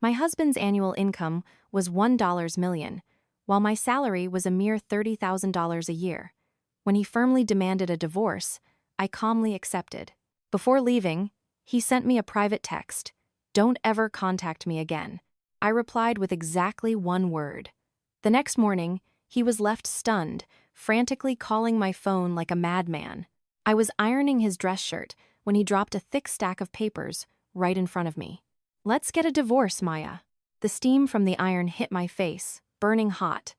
My husband's annual income was $1 million, while my salary was a mere $30,000 a year. When he firmly demanded a divorce, I calmly accepted. Before leaving, he sent me a private text. "Don't ever contact me again." I replied with exactly one word. The next morning, he was left stunned, frantically calling my phone like a madman. I was ironing his dress shirt when he dropped a thick stack of papers right in front of me. "Let's get a divorce, Maya." The steam from the iron hit my face, burning hot,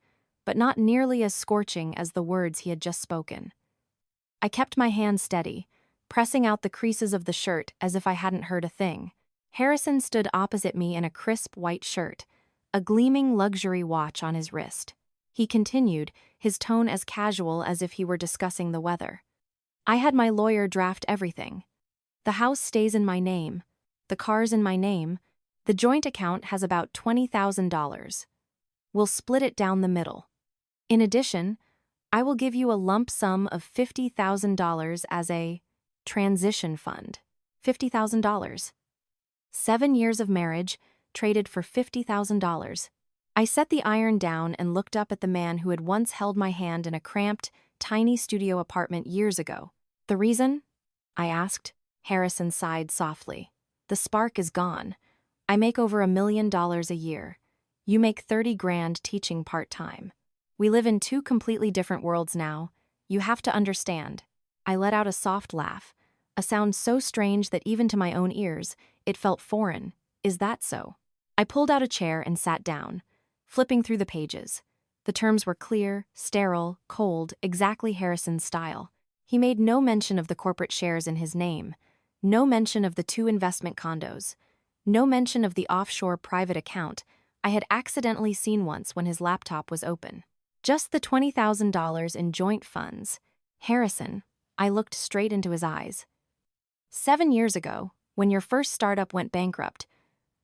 but not nearly as scorching as the words he had just spoken. I kept my hand steady, pressing out the creases of the shirt as if I hadn't heard a thing. Harrison stood opposite me in a crisp white shirt, a gleaming luxury watch on his wrist. He continued, his tone as casual as if he were discussing the weather. "I had my lawyer draft everything. The house stays in my name. The car's in my name. The joint account has about $20,000. We'll split it down the middle. In addition, I will give you a lump sum of $50,000 as a transition fund." $50,000. 7 years of marriage traded for $50,000. I set the iron down and looked up at the man who had once held my hand in a cramped, tiny studio apartment years ago. "The reason?" I asked. Harrison sighed softly. "The spark is gone. I make over $1 million a year. You make 30 grand teaching part-time. We live in two completely different worlds now. You have to understand." I let out a soft laugh, a sound so strange that even to my own ears, it felt foreign. "Is that so?" I pulled out a chair and sat down, flipping through the pages. The terms were clear, sterile, cold, exactly Harrison's style. He made no mention of the corporate shares in his name, no mention of the 2 investment condos, no mention of the offshore private account I had accidentally seen once when his laptop was open. Just the $20,000 in joint funds. "Harrison," I looked straight into his eyes. "7 years ago, when your first startup went bankrupt,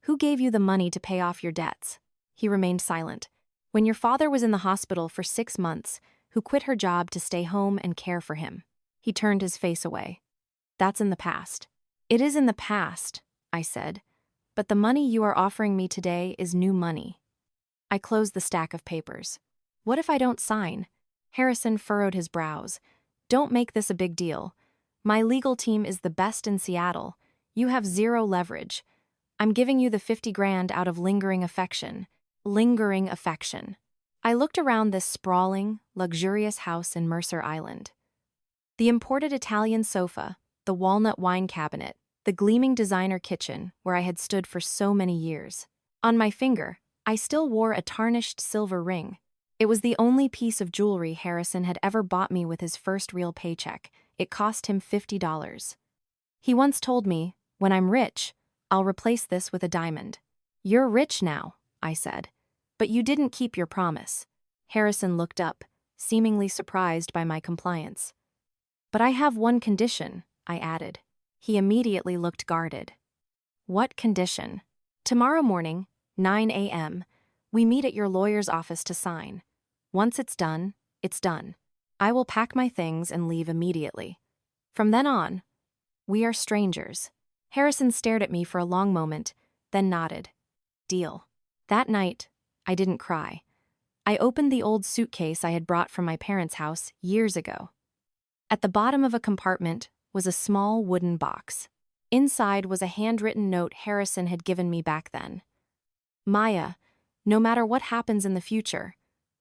who gave you the money to pay off your debts?" He remained silent. "When your father was in the hospital for 6 months, who quit her job to stay home and care for him?" He turned his face away. "That's in the past." "It is in the past," I said, "but the money you are offering me today is new money." I closed the stack of papers. "What if I don't sign?" Harrison furrowed his brows. "Don't make this a big deal. My legal team is the best in Seattle. You have 0 leverage. I'm giving you the 50 grand out of lingering affection." Lingering affection. I looked around this sprawling, luxurious house in Mercer Island. The imported Italian sofa, the walnut wine cabinet, the gleaming designer kitchen where I had stood for so many years. On my finger, I still wore a tarnished silver ring. It was the only piece of jewelry Harrison had ever bought me with his first real paycheck. It cost him $50. He once told me, "When I'm rich, I'll replace this with a diamond." "You're rich now," I said, "but you didn't keep your promise." Harrison looked up, seemingly surprised by my compliance. "But I have one condition," I added. He immediately looked guarded. "What condition?" "Tomorrow morning, 9 a.m., we meet at your lawyer's office to sign. Once it's done, it's done. I will pack my things and leave immediately. From then on, we are strangers." Harrison stared at me for a long moment, then nodded. "Deal." That night, I didn't cry. I opened the old suitcase I had brought from my parents' house years ago. At the bottom of a compartment was a small wooden box. Inside was a handwritten note Harrison had given me back then. "Maya, no matter what happens in the future,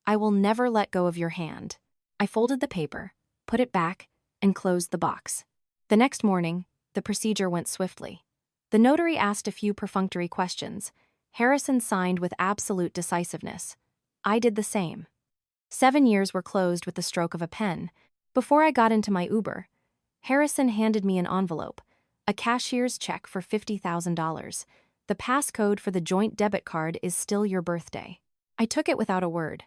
I will never let go of your hand." I folded the paper, put it back, and closed the box. The next morning, the procedure went swiftly. The notary asked a few perfunctory questions. Harrison signed with absolute decisiveness. I did the same. 7 years were closed with the stroke of a pen. Before I got into my Uber, Harrison handed me an envelope, a cashier's check for $50,000. "The passcode for the joint debit card is still your birthday." I took it without a word.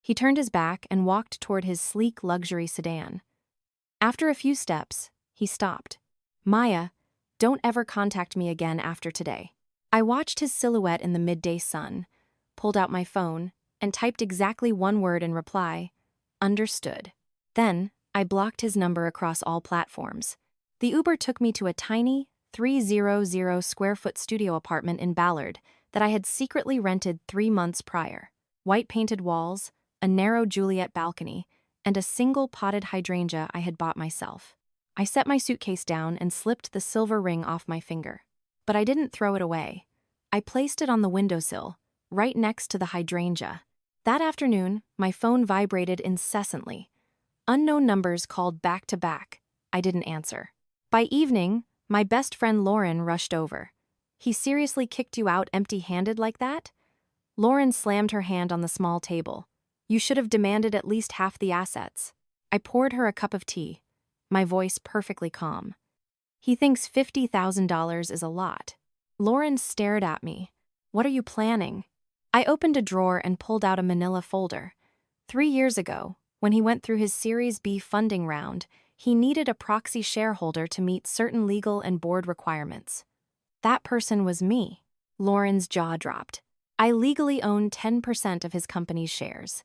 He turned his back and walked toward his sleek luxury sedan. After a few steps, he stopped. "Maya, don't ever contact me again after today." I watched his silhouette in the midday sun, pulled out my phone, and typed exactly one word in reply: "Understood." Then, I blocked his number across all platforms. The Uber took me to a tiny, 300 square foot studio apartment in Ballard, that I had secretly rented 3 months prior. White painted walls, a narrow Juliet balcony, and a single potted hydrangea I had bought myself. I set my suitcase down and slipped the silver ring off my finger. But I didn't throw it away. I placed it on the windowsill, right next to the hydrangea. That afternoon, my phone vibrated incessantly. Unknown numbers called back to back. I didn't answer. By evening, my best friend Lauren rushed over. "He seriously kicked you out empty-handed like that?" Lauren slammed her hand on the small table. "You should have demanded at least half the assets." I poured her a cup of tea, my voice perfectly calm. "He thinks $50,000 is a lot." Lauren stared at me. "What are you planning?" I opened a drawer and pulled out a manila folder. 3 years ago, when he went through his Series B funding round, he needed a proxy shareholder to meet certain legal and board requirements. That person was me. Lauren's jaw dropped. I legally own 10% of his company's shares.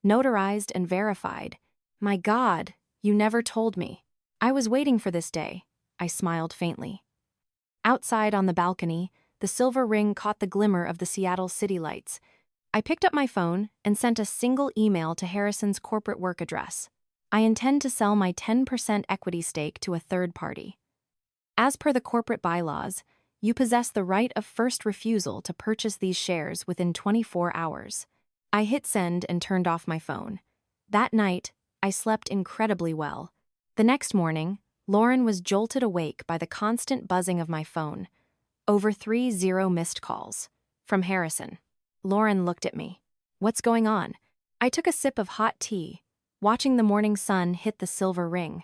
Notarized and verified. My God, you never told me. I was waiting for this day. I smiled faintly. Outside on the balcony, the silver ring caught the glimmer of the Seattle city lights. I picked up my phone and sent a single email to Harrison's corporate work address. I intend to sell my 10% equity stake to a third party. As per the corporate bylaws, you possess the right of first refusal to purchase these shares within 24 hours. I hit send and turned off my phone. That night, I slept incredibly well. The next morning, Lauren was jolted awake by the constant buzzing of my phone. Over 30 missed calls. From Harrison. Lauren looked at me. "What's going on?" I took a sip of hot tea, watching the morning sun hit the silver ring.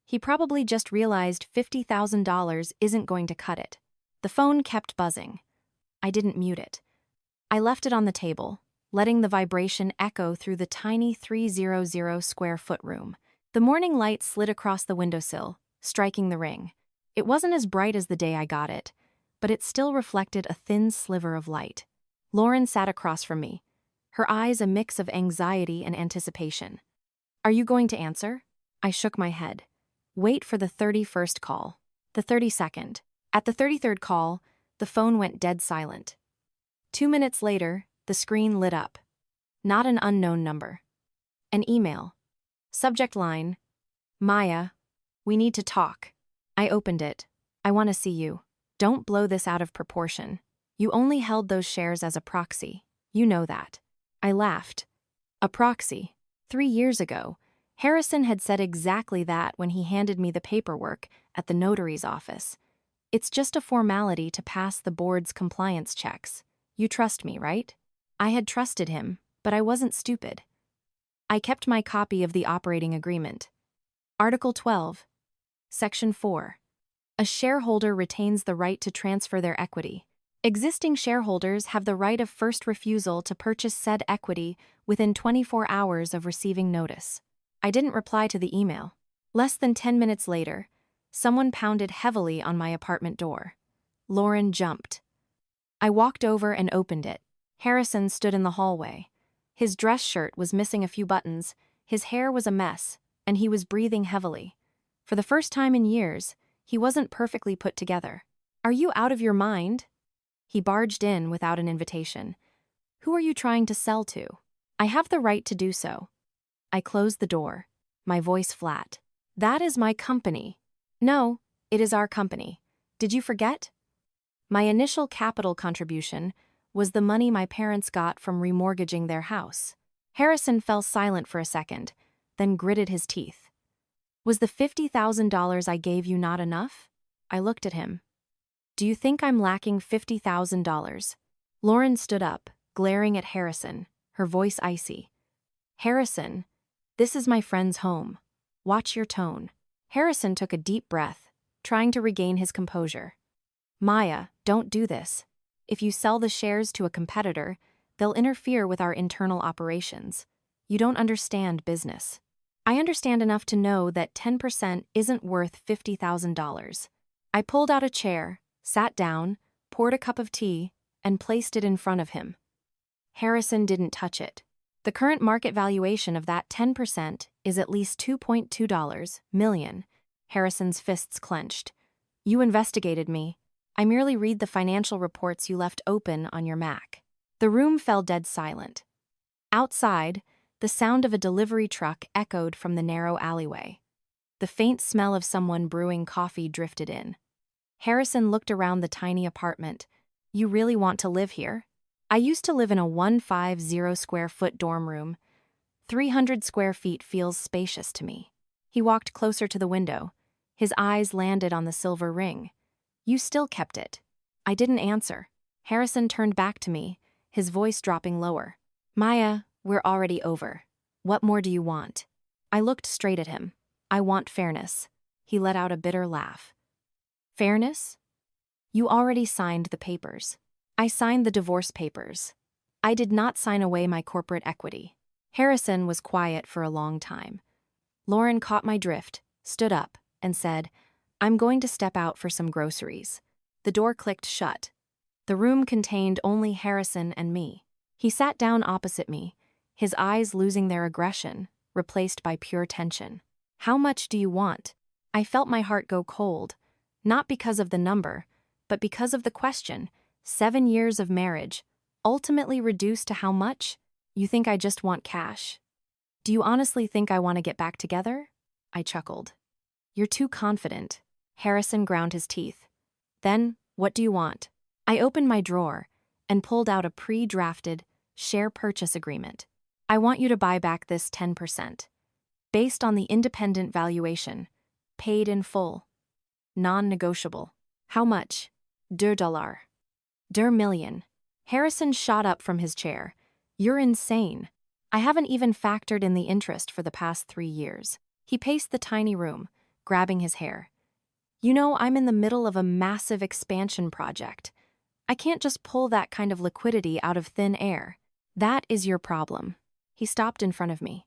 He probably just realized $50,000 isn't going to cut it. The phone kept buzzing. I didn't mute it. I left it on the table, letting the vibration echo through the tiny 300 square foot room. The morning light slid across the windowsill, striking the ring. It wasn't as bright as the day I got it, but it still reflected a thin sliver of light. Lauren sat across from me, her eyes a mix of anxiety and anticipation. "Are you going to answer?" I shook my head. "Wait for the 31st call." The 32nd. At the 33rd call, the phone went dead silent. 2 minutes later, the screen lit up. Not an unknown number. An email. Subject line: "Maya, we need to talk." I opened it. "I want to see you. Don't blow this out of proportion. You only held those shares as a proxy. You know that." I laughed. A proxy. 3 years ago, Harrison had said exactly that when he handed me the paperwork at the notary's office. "It's just a formality to pass the board's compliance checks. You trust me, right?" I had trusted him, but I wasn't stupid. I kept my copy of the operating agreement. Article 12. Section 4. A shareholder retains the right to transfer their equity. Existing shareholders have the right of first refusal to purchase said equity within 24 hours of receiving notice. I didn't reply to the email. Less than 10 minutes later, someone pounded heavily on my apartment door. Lauren jumped. I walked over and opened it. Harrison stood in the hallway. His dress shirt was missing a few buttons, his hair was a mess, and he was breathing heavily. For the first time in years, he wasn't perfectly put together. "Are you out of your mind?" He barged in without an invitation. "Who are you trying to sell to?" "I have the right to do so." I closed the door, my voice flat. "That is my company." "No, it is our company. Did you forget?" My initial capital contribution was the money my parents got from remortgaging their house. Harrison fell silent for a second, then gritted his teeth. "Was the $50,000 I gave you not enough?" I looked at him. "Do you think I'm lacking $50,000? Lauren stood up, glaring at Harrison, her voice icy. "Harrison, this is my friend's home. Watch your tone." Harrison took a deep breath, trying to regain his composure. "Maya, don't do this. If you sell the shares to a competitor, they'll interfere with our internal operations. You don't understand business." I understand enough to know that 10% isn't worth $50,000. I pulled out a chair, sat down, poured a cup of tea, and placed it in front of him. Harrison didn't touch it. "The current market valuation of that 10% is at least $2.2 million. Harrison's fists clenched. "You investigated me. I merely read the financial reports you left open on your Mac. The room fell dead silent. Outside, the sound of a delivery truck echoed from the narrow alleyway. The faint smell of someone brewing coffee drifted in. Harrison looked around the tiny apartment. You really want to live here? I used to live in a 150 square foot dorm room. 300 square feet feels spacious to me. He walked closer to the window. His eyes landed on the silver ring. You still kept it. I didn't answer. Harrison turned back to me, his voice dropping lower. Maya, we're already over. What more do you want? I looked straight at him. I want fairness. He let out a bitter laugh. Fairness? You already signed the papers. I signed the divorce papers. I did not sign away my corporate equity. Harrison was quiet for a long time. Lauren caught my drift, stood up, and said, I'm going to step out for some groceries. The door clicked shut. The room contained only Harrison and me. He sat down opposite me, his eyes losing their aggression, replaced by pure tension. How much do you want? I felt my heart go cold, not because of the number, but because of the question. 7 years of marriage, ultimately reduced to how much? You think I just want cash? Do you honestly think I want to get back together? I chuckled. You're too confident. Harrison ground his teeth. Then, what do you want? I opened my drawer and pulled out a pre-drafted share purchase agreement. I want you to buy back this 10%. Based on the independent valuation. Paid in full. Non-negotiable. How much? $2. $1 million. Harrison shot up from his chair. You're insane. I haven't even factored in the interest for the past 3 years. He paced the tiny room, grabbing his hair. You know, I'm in the middle of a massive expansion project. I can't just pull that kind of liquidity out of thin air. That is your problem. He stopped in front of me.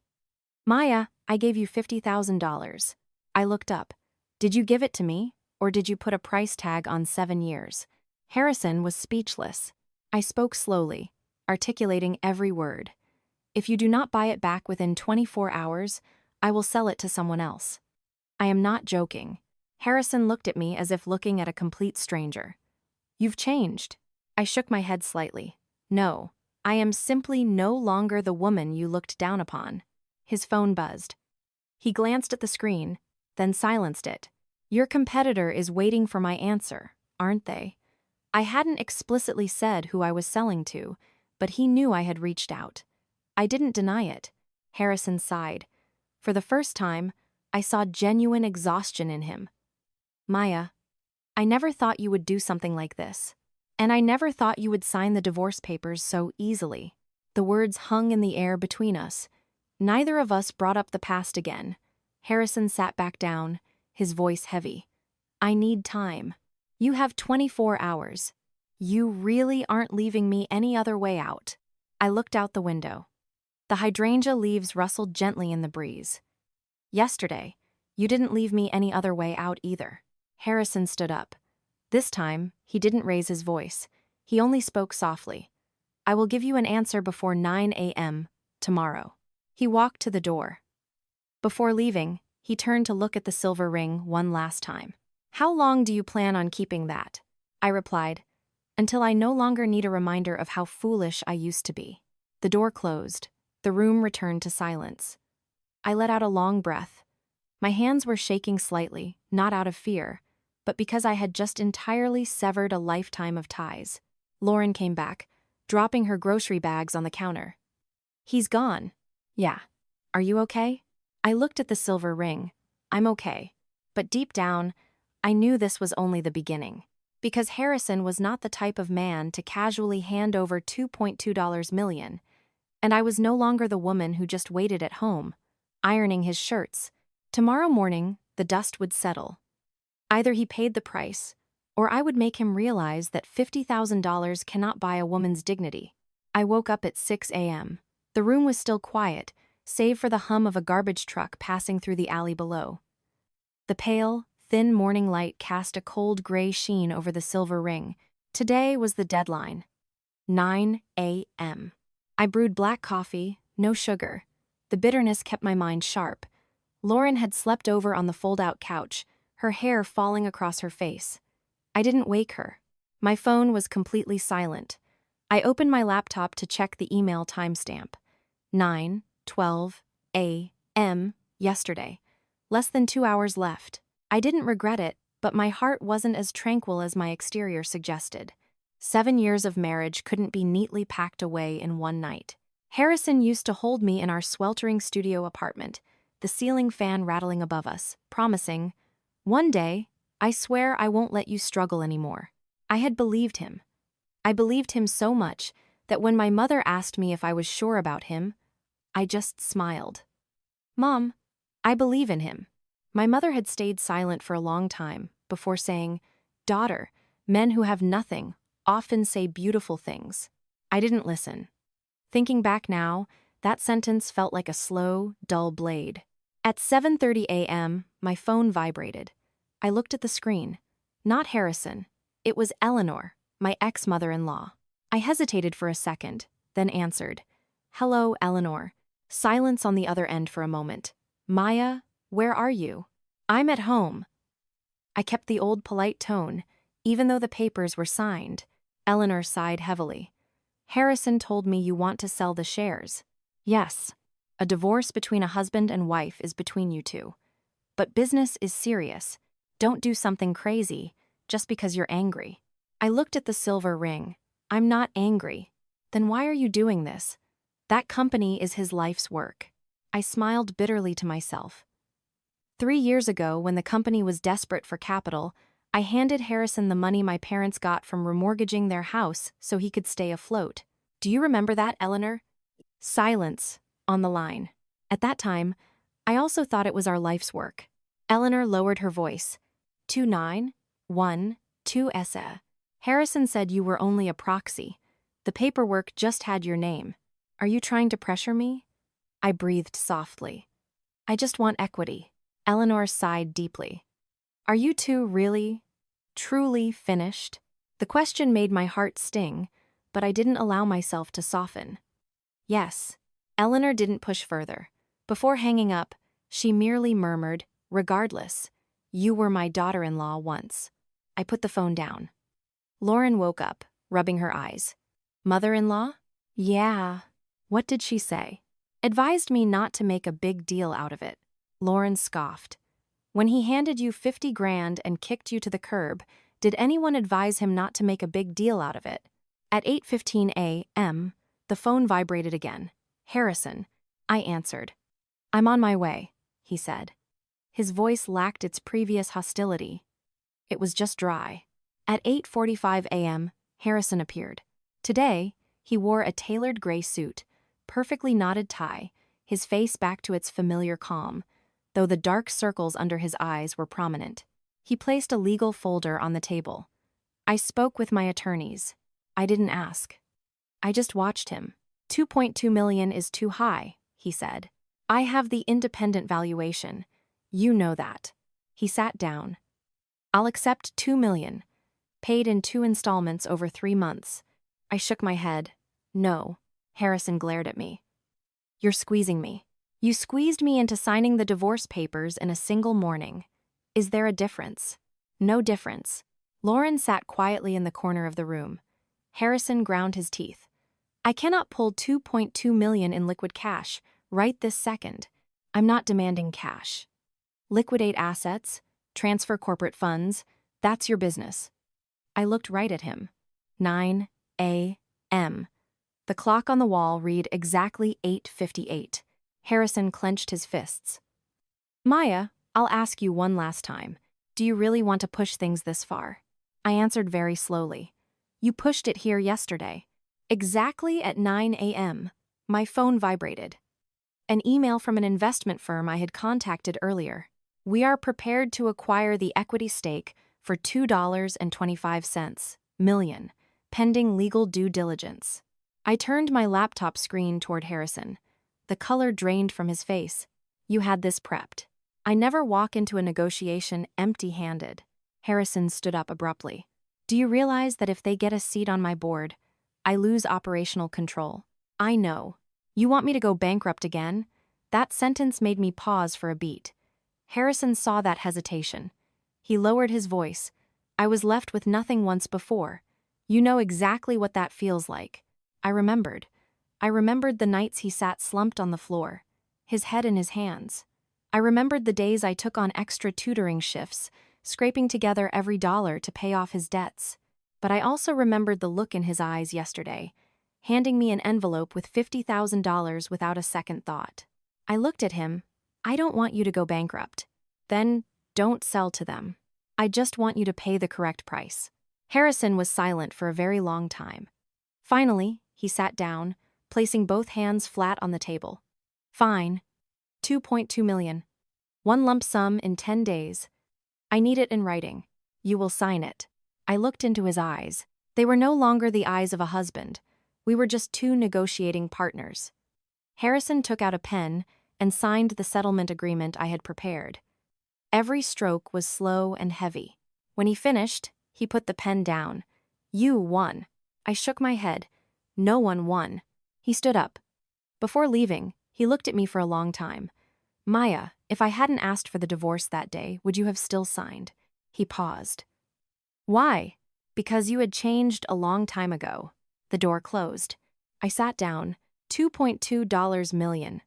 Maya, I gave you $50,000. I looked up. Did you give it to me, or did you put a price tag on 7 years? Harrison was speechless. I spoke slowly, articulating every word. If you do not buy it back within 24 hours, I will sell it to someone else. I am not joking. Harrison looked at me as if looking at a complete stranger. You've changed. I shook my head slightly. No, I am simply no longer the woman you looked down upon. His phone buzzed. He glanced at the screen, then silenced it. Your competitor is waiting for my answer, aren't they? I hadn't explicitly said who I was selling to, but he knew I had reached out. I didn't deny it. Harrison sighed. For the first time, I saw genuine exhaustion in him. Maya, I never thought you would do something like this. And I never thought you would sign the divorce papers so easily. The words hung in the air between us. Neither of us brought up the past again. Harrison sat back down, his voice heavy. I need time. You have 24 hours. You really aren't leaving me any other way out. I looked out the window. The hydrangea leaves rustled gently in the breeze. Yesterday, you didn't leave me any other way out either. Harrison stood up. This time, he didn't raise his voice. He only spoke softly. I will give you an answer before 9 a.m. tomorrow. He walked to the door. Before leaving, he turned to look at the silver ring one last time. How long do you plan on keeping that? I replied, until I no longer need a reminder of how foolish I used to be. The door closed. The room returned to silence. I let out a long breath. My hands were shaking slightly, not out of fear, but because I had just entirely severed a lifetime of ties. Lauren came back, dropping her grocery bags on the counter. He's gone. Yeah. Are you okay? I looked at the silver ring. I'm okay. But deep down, I knew this was only the beginning. Because Harrison was not the type of man to casually hand over $2.2 million, and I was no longer the woman who just waited at home, ironing his shirts. Tomorrow morning, the dust would settle. Either he paid the price, or I would make him realize that $50,000 cannot buy a woman's dignity. I woke up at 6 a.m. The room was still quiet, save for the hum of a garbage truck passing through the alley below. The pale, thin morning light cast a cold gray sheen over the silver ring. Today was the deadline. 9 a.m. I brewed black coffee, no sugar. The bitterness kept my mind sharp. Lauren had slept over on the fold-out couch, her hair falling across her face. I didn't wake her. My phone was completely silent. I opened my laptop to check the email timestamp. 9:12 a.m. yesterday. Less than 2 hours left. I didn't regret it, but my heart wasn't as tranquil as my exterior suggested. 7 years of marriage couldn't be neatly packed away in one night. Harrison used to hold me in our sweltering studio apartment, the ceiling fan rattling above us, promising, "One day, I swear I won't let you struggle anymore." I had believed him. I believed him so much that when my mother asked me if I was sure about him, I just smiled. "Mom, I believe in him." My mother had stayed silent for a long time before saying, "Daughter, men who have nothing often say beautiful things." I didn't listen. Thinking back now, that sentence felt like a slow, dull blade. At 7:30 a.m., my phone vibrated. I looked at the screen. Not Harrison. It was Eleanor, my ex-mother-in-law. I hesitated for a second, then answered. "Hello, Eleanor." Silence on the other end for a moment. "Maya, where are you?" "I'm at home." I kept the old polite tone, even though the papers were signed. Eleanor sighed heavily. "Harrison told me you want to sell the shares." "Yes. A divorce between a husband and wife is between you two. But business is serious. Don't do something crazy just because you're angry." I looked at the silver ring. "I'm not angry." "Then why are you doing this? That company is his life's work." I smiled bitterly to myself. 3 years ago, when the company was desperate for capital, I handed Harrison the money my parents got from remortgaging their house so he could stay afloat. "Do you remember that, Eleanor?" Silence on the line. At that time, I also thought it was our life's work. Eleanor lowered her voice. 2912 SA. Harrison said you were only a proxy. The paperwork just had your name. Are you trying to pressure me?" I breathed softly. "I just want equity." Eleanor sighed deeply. "Are you two really, truly finished?" The question made my heart sting, but I didn't allow myself to soften. "Yes." Eleanor didn't push further. Before hanging up, she merely murmured, "Regardless, you were my daughter-in-law once." I put the phone down. Lauren woke up, rubbing her eyes. "Mother-in-law?" "Yeah." "What did she say?" "Advised me not to make a big deal out of it." Lauren scoffed. "When he handed you 50 grand and kicked you to the curb, did anyone advise him not to make a big deal out of it?" At 8:15 a.m., the phone vibrated again. "Harrison." I answered. "I'm on my way," he said. His voice lacked its previous hostility. It was just dry. At 8:45 a.m., Harrison appeared. Today, he wore a tailored gray suit, perfectly knotted tie, his face back to its familiar calm, though the dark circles under his eyes were prominent. He placed a legal folder on the table. "I spoke with my attorneys. I didn't ask. I just watched him. 2.2 million is too high," he said. "I have the independent valuation. You know that." He sat down. "I'll accept 2 million, paid in 2 installments over 3 months. I shook my head. "No." Harrison glared at me. "You're squeezing me. You squeezed me into signing the divorce papers in a single morning. Is there a difference?" "No difference." Lauren sat quietly in the corner of the room. Harrison ground his teeth. "I cannot pull 2.2 million in liquid cash right this second. I'm not demanding cash. Liquidate assets, transfer corporate funds, that's your business." I looked right at him. 9 a.m. The clock on the wall read exactly 8:58. Harrison clenched his fists. "Maya, I'll ask you one last time. Do you really want to push things this far?" I answered very slowly. "You pushed it here yesterday." Exactly at 9 a.m., my phone vibrated. An email from an investment firm I had contacted earlier. "We are prepared to acquire the equity stake for $2.25 million, pending legal due diligence." I turned my laptop screen toward Harrison. The color drained from his face. "You had this prepped." I never walk into a negotiation empty-handed. Harrison stood up abruptly. "Do you realize that if they get a seat on my board, I lose operational control?" "I know. You want me to go bankrupt again?" That sentence made me pause for a beat. Harrison saw that hesitation. He lowered his voice. "I was left with nothing once before. You know exactly what that feels like. I remembered. I remembered the nights he sat slumped on the floor, his head in his hands. I remembered the days I took on extra tutoring shifts, scraping together every dollar to pay off his debts. But I also remembered the look in his eyes yesterday, handing me an envelope with $50,000 without a second thought. I looked at him. I don't want you to go bankrupt. Then, don't sell to them. I just want you to pay the correct price. Harrison was silent for a very long time. Finally, he sat down, placing both hands flat on the table. Fine. 2.2 million. One lump sum in 10 days. I need it in writing. You will sign it. I looked into his eyes. They were no longer the eyes of a husband. We were just two negotiating partners. Harrison took out a pen and signed the settlement agreement I had prepared. Every stroke was slow and heavy. When he finished, he put the pen down. You won. I shook my head. No one won. He stood up. Before leaving, he looked at me for a long time. Maya, if I hadn't asked for the divorce that day, would you have still signed? He paused. Why? Because you had changed a long time ago. The door closed. I sat down. $2.2 million.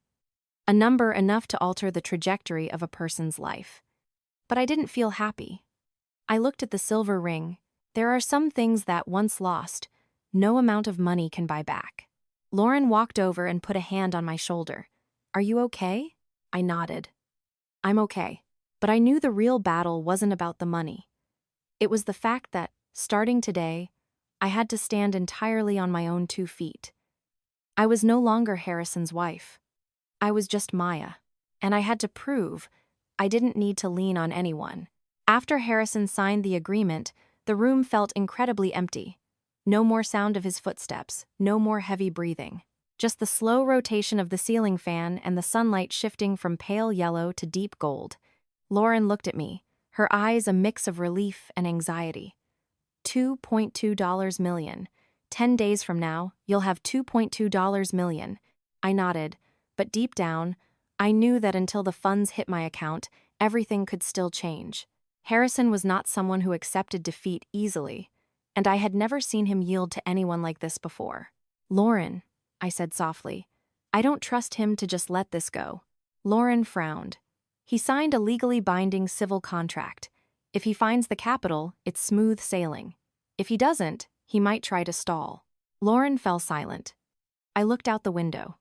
A number enough to alter the trajectory of a person's life. But I didn't feel happy. I looked at the silver ring. There are some things that, once lost, no amount of money can buy back. Lauren walked over and put a hand on my shoulder. Are you okay? I nodded. I'm okay. But I knew the real battle wasn't about the money. It was the fact that, starting today, I had to stand entirely on my own 2 feet. I was no longer Harrison's wife. I was just Maya. And I had to prove I didn't need to lean on anyone. After Harrison signed the agreement, the room felt incredibly empty. No more sound of his footsteps, no more heavy breathing. Just the slow rotation of the ceiling fan and the sunlight shifting from pale yellow to deep gold. Lauren looked at me, her eyes a mix of relief and anxiety. $2.2 million. 10 days from now, you'll have $2.2 million. I nodded, but deep down, I knew that until the funds hit my account, everything could still change. Harrison was not someone who accepted defeat easily, and I had never seen him yield to anyone like this before. Lauren, I said softly, I don't trust him to just let this go. Lauren frowned. He signed a legally binding civil contract. If he finds the capital, it's smooth sailing. If he doesn't, he might try to stall. Lauren fell silent. I looked out the window.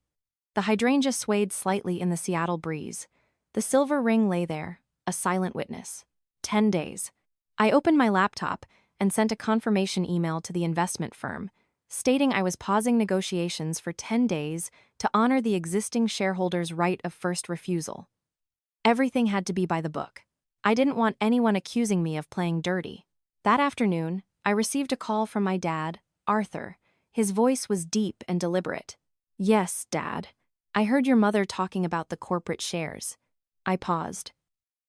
The hydrangea swayed slightly in the Seattle breeze. The silver ring lay there, a silent witness. 10 days. I opened my laptop and sent a confirmation email to the investment firm, stating I was pausing negotiations for 10 days to honor the existing shareholders' right of first refusal. Everything had to be by the book. I didn't want anyone accusing me of playing dirty. That afternoon, I received a call from my dad, Arthur. His voice was deep and deliberate. Yes, Dad. I heard your mother talking about the corporate shares. I paused.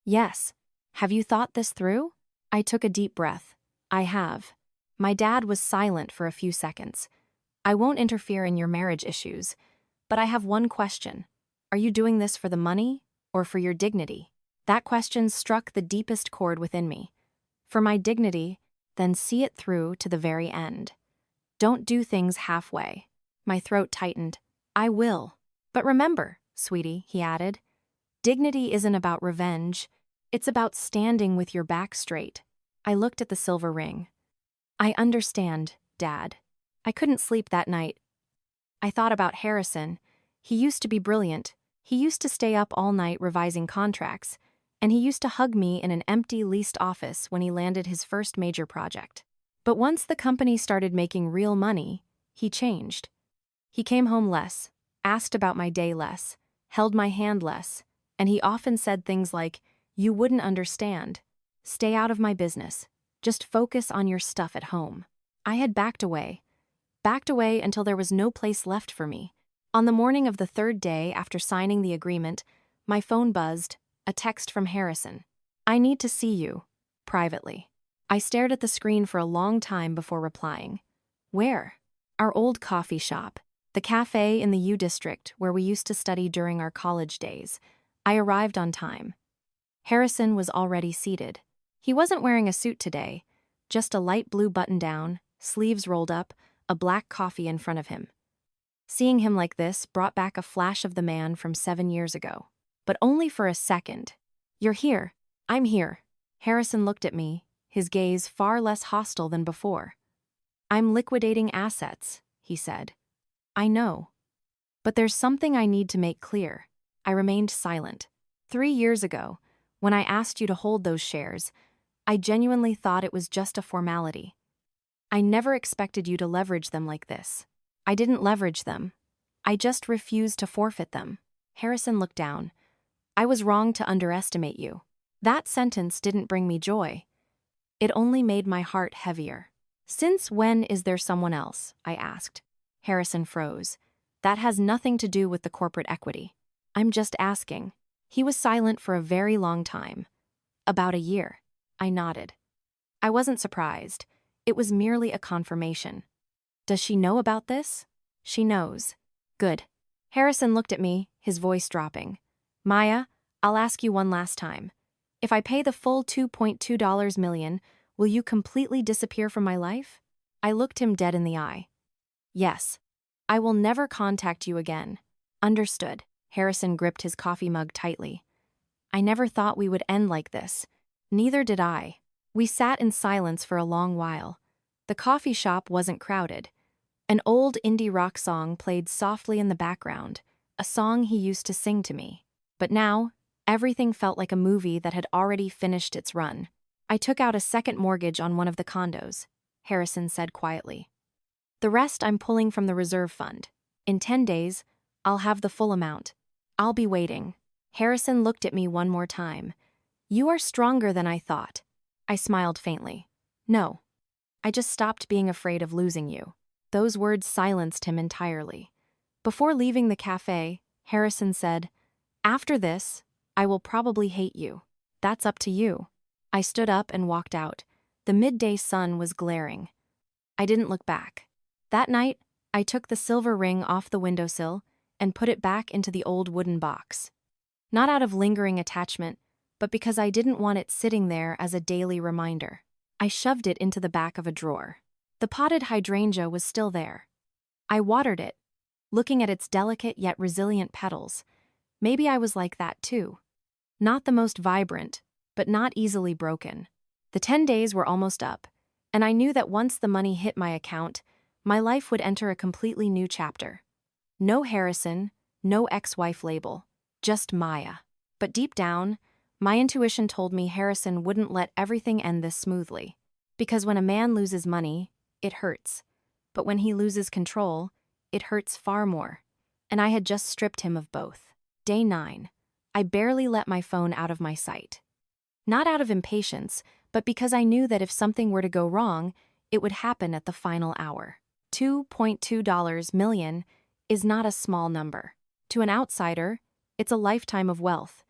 Yes. Have you thought this through? I took a deep breath. I have. My dad was silent for a few seconds. I won't interfere in your marriage issues, but I have one question. Are you doing this for the money or for your dignity? That question struck the deepest chord within me. For my dignity, then see it through to the very end. Don't do things halfway. My throat tightened. I will. But remember, sweetie, he added, dignity isn't about revenge. It's about standing with your back straight. I looked at the silver ring. I understand, Dad. I couldn't sleep that night. I thought about Harrison. He used to be brilliant. He used to stay up all night revising contracts, and he used to hug me in an empty leased office when he landed his first major project. But once the company started making real money, he changed. He came home less, asked about my day less, held my hand less, and he often said things like, "You wouldn't understand. Stay out of my business. Just focus on your stuff at home." I had backed away until there was no place left for me. On the morning of the 3rd day after signing the agreement, my phone buzzed, a text from Harrison. I need to see you, privately. I stared at the screen for a long time before replying. Where? Our old coffee shop, the cafe in the U District where we used to study during our college days. I arrived on time. Harrison was already seated. He wasn't wearing a suit today, just a light blue button-down, sleeves rolled up, a black coffee in front of him. Seeing him like this brought back a flash of the man from 7 years ago. But only for a second. "You're here. I'm here." Harrison looked at me, his gaze far less hostile than before. "I'm liquidating assets," he said. "I know. But there's something I need to make clear." I remained silent. 3 years ago, when I asked you to hold those shares, I genuinely thought it was just a formality. I never expected you to leverage them like this. I didn't leverage them. I just refused to forfeit them. Harrison looked down. "I was wrong to underestimate you." That sentence didn't bring me joy. It only made my heart heavier. "Since when is there someone else?" I asked. Harrison froze. "That has nothing to do with the corporate equity. I'm just asking." He was silent for a very long time. "About a year." I nodded. I wasn't surprised. It was merely a confirmation. "Does she know about this?" "She knows." "Good." Harrison looked at me, his voice dropping. "Maya, I'll ask you one last time. If I pay the full $2.2 million, will you completely disappear from my life?" I looked him dead in the eye. "Yes. I will never contact you again." "Understood." Harrison gripped his coffee mug tightly. "I never thought we would end like this." Neither did I. We sat in silence for a long while. The coffee shop wasn't crowded. An old indie rock song played softly in the background, a song he used to sing to me. But now, everything felt like a movie that had already finished its run. "I took out a second mortgage on one of the condos," Harrison said quietly. "The rest I'm pulling from the reserve fund. In 10 days, I'll have the full amount. I'll be waiting." Harrison looked at me one more time. "You are stronger than I thought." I smiled faintly. "No. I just stopped being afraid of losing you." Those words silenced him entirely. Before leaving the cafe, Harrison said, "After this, I will probably hate you. That's up to you." I stood up and walked out. The midday sun was glaring. I didn't look back. That night, I took the silver ring off the windowsill and put it back into the old wooden box. Not out of lingering attachment, but because I didn't want it sitting there as a daily reminder. I shoved it into the back of a drawer. The potted hydrangea was still there. I watered it, looking at its delicate yet resilient petals. Maybe I was like that too. Not the most vibrant, but not easily broken. The 10 days were almost up, and I knew that once the money hit my account, my life would enter a completely new chapter. No Harrison, no ex-wife label, just Maya. But deep down, my intuition told me Harrison wouldn't let everything end this smoothly. Because when a man loses money, it hurts. But when he loses control, it hurts far more. And I had just stripped him of both. Day 9. I barely let my phone out of my sight. Not out of impatience, but because I knew that if something were to go wrong, it would happen at the final hour. $2.2 million is not a small number. To an outsider, it's a lifetime of wealth.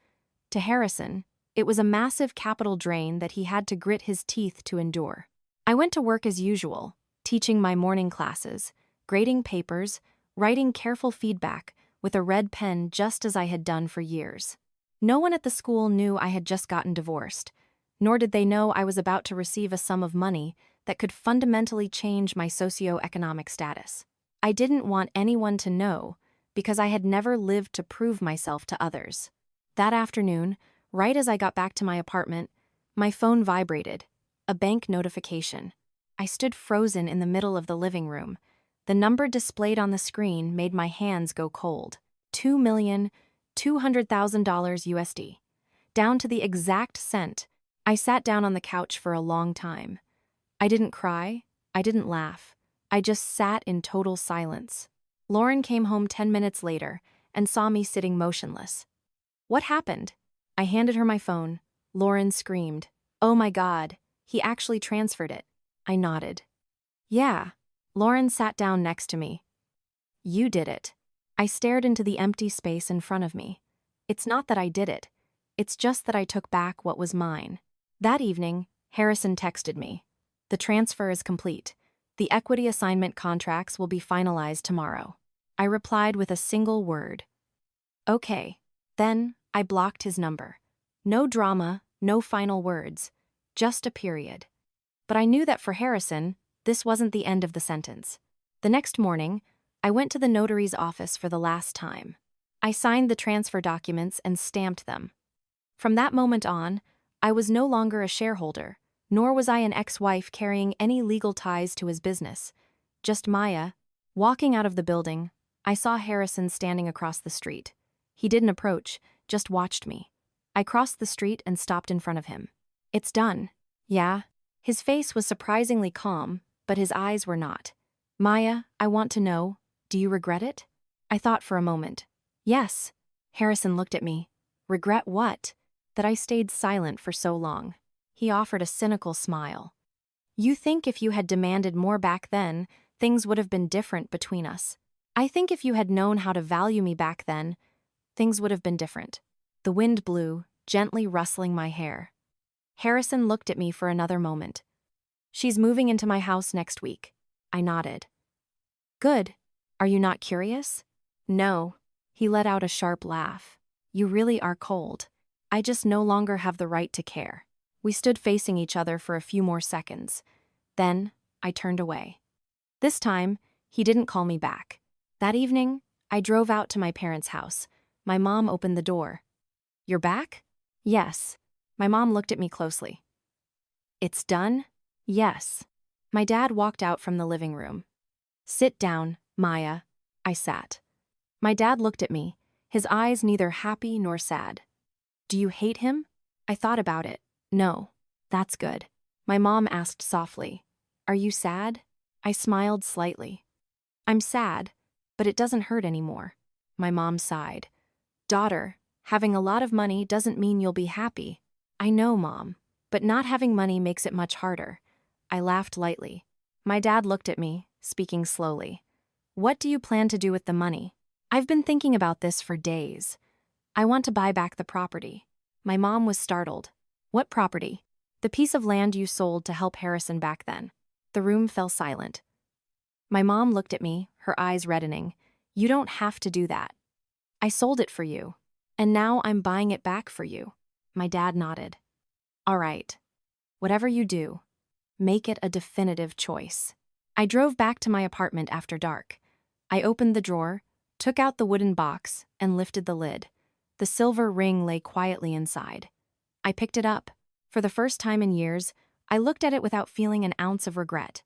To Harrison, it was a massive capital drain that he had to grit his teeth to endure. I went to work as usual, teaching my morning classes, grading papers, writing careful feedback with a red pen just as I had done for years. No one at the school knew I had just gotten divorced, nor did they know I was about to receive a sum of money that could fundamentally change my socioeconomic status. I didn't want anyone to know because I had never lived to prove myself to others. That afternoon, right as I got back to my apartment, my phone vibrated, a bank notification. I stood frozen in the middle of the living room. The number displayed on the screen made my hands go cold. $2,200,000 USD. Down to the exact cent. I sat down on the couch for a long time. I didn't cry, I didn't laugh. I just sat in total silence. Lauren came home 10 minutes later and saw me sitting motionless. "What happened?" I handed her my phone. Lauren screamed, "Oh my God, he actually transferred it." I nodded. "Yeah." Lauren sat down next to me. "You did it." I stared into the empty space in front of me. It's not that I did it. It's just that I took back what was mine. That evening, Harrison texted me. "The transfer is complete. The equity assignment contracts will be finalized tomorrow." I replied with a single word. "Okay." Then, I blocked his number. No drama, no final words. Just a period. But I knew that for Harrison, this wasn't the end of the sentence. The next morning, I went to the notary's office for the last time. I signed the transfer documents and stamped them. From that moment on, I was no longer a shareholder, nor was I an ex-wife carrying any legal ties to his business. Just Maya. Walking out of the building, I saw Harrison standing across the street. He didn't approach, just watched me. I crossed the street and stopped in front of him. It's done. Yeah? His face was surprisingly calm, but his eyes were not. Maya, I want to know, do you regret it? I thought for a moment. Yes. Harrison looked at me. Regret what? That I stayed silent for so long. He offered a cynical smile. You think if you had demanded more back then, things would have been different between us. I think if you had known how to value me back then, things would have been different. The wind blew, gently rustling my hair. Harrison looked at me for another moment. She's moving into my house next week. I nodded. Good. Are you not curious? No. He let out a sharp laugh. You really are cold. I just no longer have the right to care. We stood facing each other for a few more seconds. Then, I turned away. This time, he didn't call me back. That evening, I drove out to my parents' house. My mom opened the door. You're back? Yes. My mom looked at me closely. It's done? Yes. My dad walked out from the living room. Sit down, Maya. I sat. My dad looked at me, his eyes neither happy nor sad. Do you hate him? I thought about it. No. That's good. My mom asked softly. Are you sad? I smiled slightly. I'm sad, but it doesn't hurt anymore. My mom sighed. Daughter, having a lot of money doesn't mean you'll be happy. I know, Mom, but not having money makes it much harder. I laughed lightly. My dad looked at me, speaking slowly. What do you plan to do with the money? I've been thinking about this for days. I want to buy back the property. My mom was startled. What property? The piece of land you sold to help Harrison back then. The room fell silent. My mom looked at me, her eyes reddening. You don't have to do that. I sold it for you, and now I'm buying it back for you. My dad nodded. All right. Whatever you do, make it a definitive choice. I drove back to my apartment after dark. I opened the drawer, took out the wooden box, and lifted the lid. The silver ring lay quietly inside. I picked it up. For the first time in years, I looked at it without feeling an ounce of regret.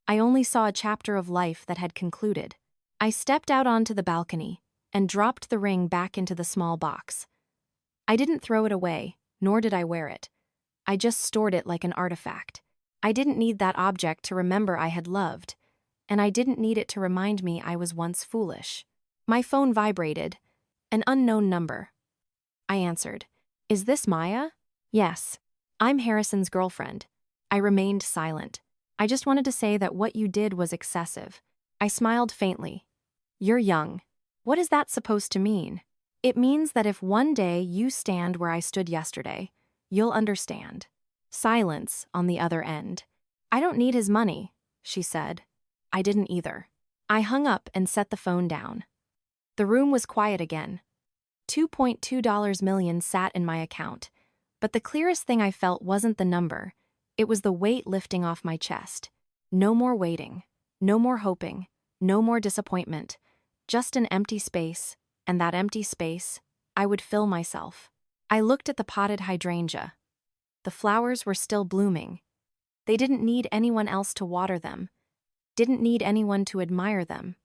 I only saw a chapter of life that had concluded. I stepped out onto the balcony and dropped the ring back into the small box. I didn't throw it away, nor did I wear it. I just stored it like an artifact. I didn't need that object to remember I had loved, and I didn't need it to remind me I was once foolish. My phone vibrated. An unknown number. I answered. Is this Maya? Yes. I'm Harrison's girlfriend. I remained silent. I just wanted to say that what you did was excessive. I smiled faintly. You're young. What is that supposed to mean? It means that if one day you stand where I stood yesterday, you'll understand. Silence on the other end. I don't need his money, she said. I didn't either. I hung up and set the phone down. The room was quiet again. $2.2 million sat in my account, but the clearest thing I felt wasn't the number. It was the weight lifting off my chest. No more waiting, no more hoping, no more disappointment, just an empty space, and that empty space, I would fill myself. I looked at the potted hydrangea. The flowers were still blooming. They didn't need anyone else to water them, didn't need anyone to admire them.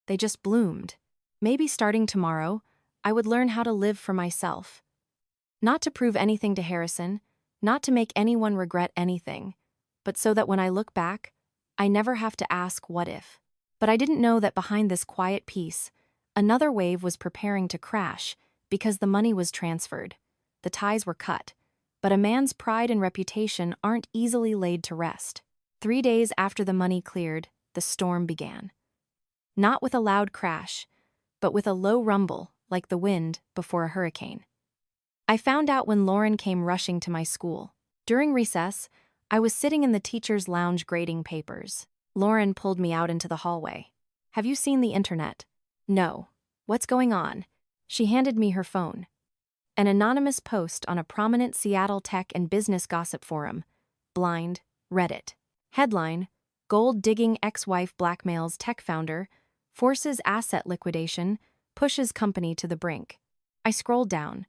They just bloomed. Maybe starting tomorrow, I would learn how to live for myself. Not to prove anything to Harrison, not to make anyone regret anything, but so that when I look back, I never have to ask what if. But I didn't know that behind this quiet peace, another wave was preparing to crash because the money was transferred. The ties were cut, but a man's pride and reputation aren't easily laid to rest. 3 days after the money cleared, the storm began. Not with a loud crash, but with a low rumble like the wind before a hurricane. I found out when Lauren came rushing to my school. During recess, I was sitting in the teacher's lounge grading papers. Lauren pulled me out into the hallway. Have you seen the internet? No. What's going on? She handed me her phone. An anonymous post on a prominent Seattle tech and business gossip forum. Blind, Reddit. Headline, Gold-digging ex-wife blackmails tech founder, forces asset liquidation, pushes company to the brink. I scrolled down.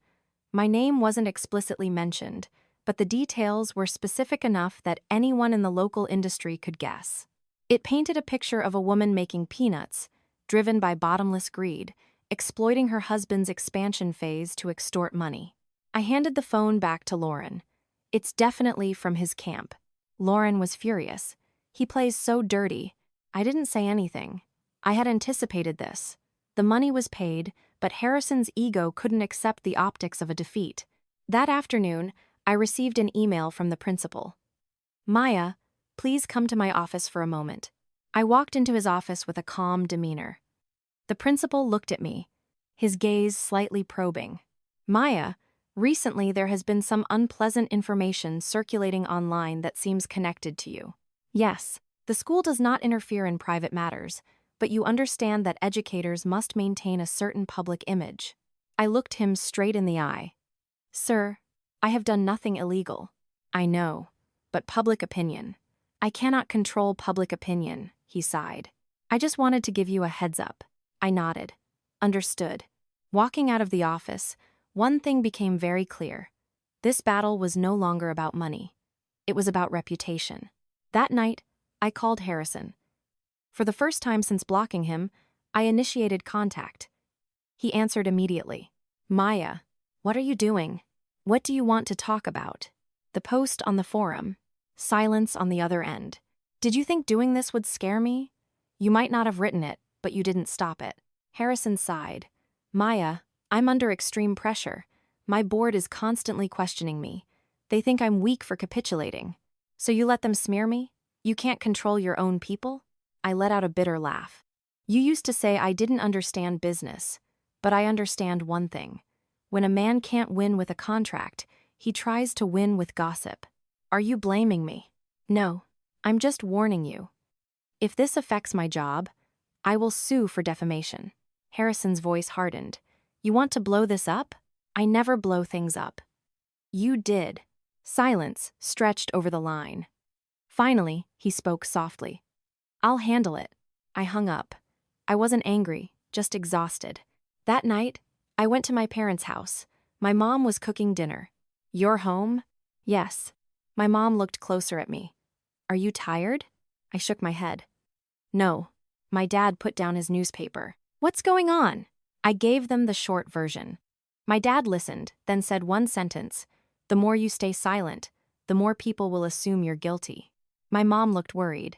My name wasn't explicitly mentioned, but the details were specific enough that anyone in the local industry could guess. It painted a picture of a woman making peanuts, driven by bottomless greed, exploiting her husband's expansion phase to extort money. I handed the phone back to Lauren. It's definitely from his camp. Lauren was furious. He plays so dirty. I didn't say anything. I had anticipated this. The money was paid, but Harrison's ego couldn't accept the optics of a defeat. That afternoon, I received an email from the principal. Maya, please come to my office for a moment. I walked into his office with a calm demeanor. The principal looked at me, his gaze slightly probing. Maya, recently there has been some unpleasant information circulating online that seems connected to you. Yes, the school does not interfere in private matters, but you understand that educators must maintain a certain public image. I looked him straight in the eye. Sir, I have done nothing illegal. I know, but public opinion. I cannot control public opinion, he sighed. I just wanted to give you a heads up. I nodded. Understood. Walking out of the office, one thing became very clear. This battle was no longer about money. It was about reputation. That night, I called Harrison. For the first time since blocking him, I initiated contact. He answered immediately. Maya, what are you doing? What do you want to talk about? The post on the forum. Silence on the other end. Did you think doing this would scare me? You might not have written it, but you didn't stop it. Harrison sighed. Maya, I'm under extreme pressure. My board is constantly questioning me. They think I'm weak for capitulating. So you let them smear me? You can't control your own people? I let out a bitter laugh. You used to say I didn't understand business, but I understand one thing. When a man can't win with a contract, he tries to win with gossip. Are you blaming me? No, I'm just warning you. If this affects my job, I will sue for defamation. Harrison's voice hardened. You want to blow this up? I never blow things up. You did. Silence stretched over the line. Finally, he spoke softly. I'll handle it. I hung up. I wasn't angry, just exhausted. That night, I went to my parents' house. My mom was cooking dinner. You're home? Yes. My mom looked closer at me. Are you tired? I shook my head. No. My dad put down his newspaper. What's going on? I gave them the short version. My dad listened, then said one sentence. The more you stay silent, the more people will assume you're guilty. My mom looked worried.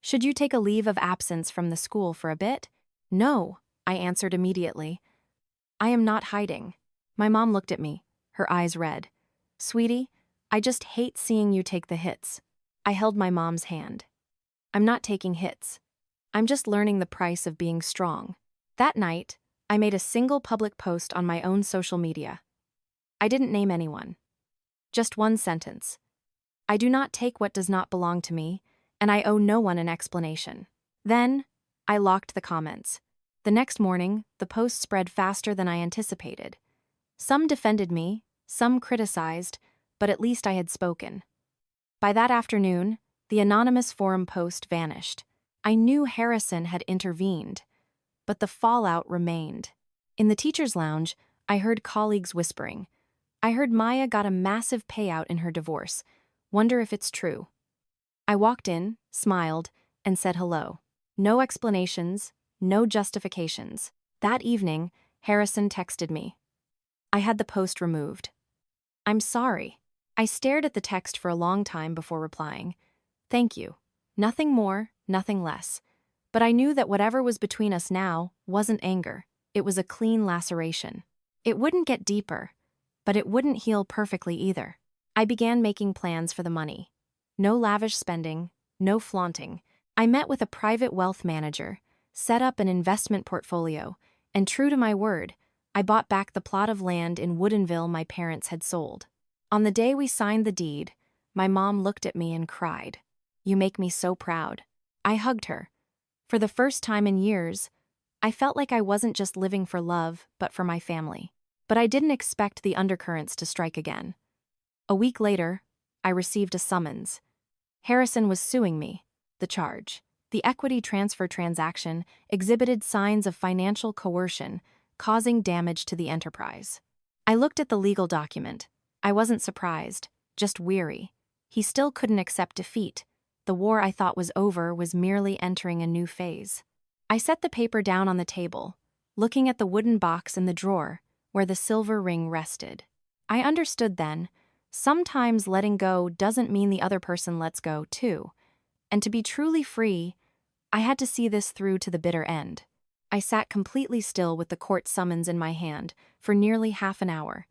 Should you take a leave of absence from the school for a bit? No, I answered immediately. I am not hiding. My mom looked at me, her eyes red. Sweetie, I just hate seeing you take the hits. I held my mom's hand. I'm not taking hits. I'm just learning the price of being strong. That night, I made a single public post on my own social media. I didn't name anyone. Just one sentence. I do not take what does not belong to me, and I owe no one an explanation. Then, I locked the comments. The next morning, the post spread faster than I anticipated. Some defended me, some criticized, but at least I had spoken. By that afternoon, the anonymous forum post vanished. I knew Harrison had intervened, but the fallout remained. In the teacher's lounge, I heard colleagues whispering. I heard Maya got a massive payout in her divorce. Wonder if it's true. I walked in, smiled, and said hello. No explanations, no justifications. That evening, Harrison texted me. I had the post removed. I'm sorry. I stared at the text for a long time before replying. Thank you. Nothing more, nothing less. But I knew that whatever was between us now wasn't anger. It was a clean laceration. It wouldn't get deeper, but it wouldn't heal perfectly either. I began making plans for the money. No lavish spending, no flaunting. I met with a private wealth manager, set up an investment portfolio, and true to my word, I bought back the plot of land in Woodinville my parents had sold. On the day we signed the deed, my mom looked at me and cried. You make me so proud. I hugged her. For the first time in years, I felt like I wasn't just living for love, but for my family. But I didn't expect the undercurrents to strike again. A week later, I received a summons. Harrison was suing me. The charge. The equity transfer transaction exhibited signs of financial coercion, causing damage to the enterprise. I looked at the legal document. I wasn't surprised, just weary. He still couldn't accept defeat. The war I thought was over was merely entering a new phase. I set the paper down on the table, looking at the wooden box in the drawer where the silver ring rested. I understood then, sometimes letting go doesn't mean the other person lets go too. And to be truly free, I had to see this through to the bitter end. I sat completely still with the court summons in my hand for nearly half an hour,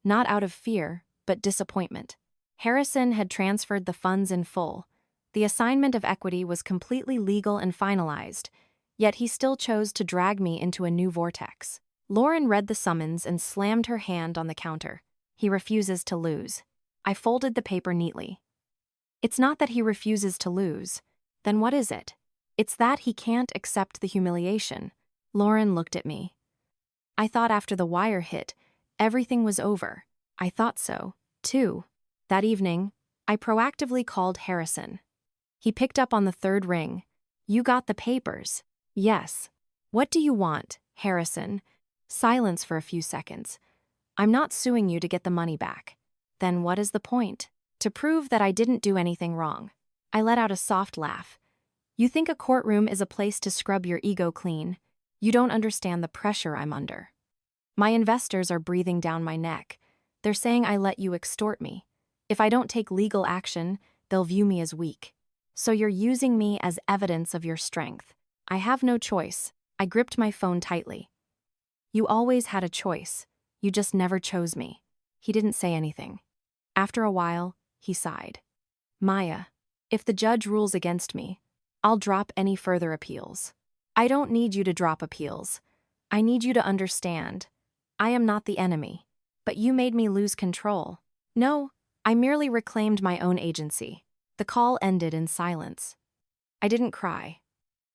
not out of fear, but disappointment. Harrison had transferred the funds in full. The assignment of equity was completely legal and finalized, yet he still chose to drag me into a new vortex. Lauren read the summons and slammed her hand on the counter. He refuses to lose. I folded the paper neatly. It's not that he refuses to lose. Then what is it? It's that he can't accept the humiliation. Lauren looked at me. I thought after the wire hit, everything was over. I thought so, too. That evening, I proactively called Harrison. He picked up on the third ring. You got the papers. Yes. What do you want, Harrison? Silence for a few seconds. I'm not suing you to get the money back. Then what is the point? To prove that I didn't do anything wrong. I let out a soft laugh. You think a courtroom is a place to scrub your ego clean. You don't understand the pressure I'm under. My investors are breathing down my neck. They're saying I let you extort me. If I don't take legal action, they'll view me as weak. So you're using me as evidence of your strength. I have no choice. I gripped my phone tightly. You always had a choice. You just never chose me. He didn't say anything. After a while, he sighed. Maya, if the judge rules against me, I'll drop any further appeals. I don't need you to drop appeals. I need you to understand. I am not the enemy. But you made me lose control. No, I merely reclaimed my own agency. The call ended in silence. I didn't cry.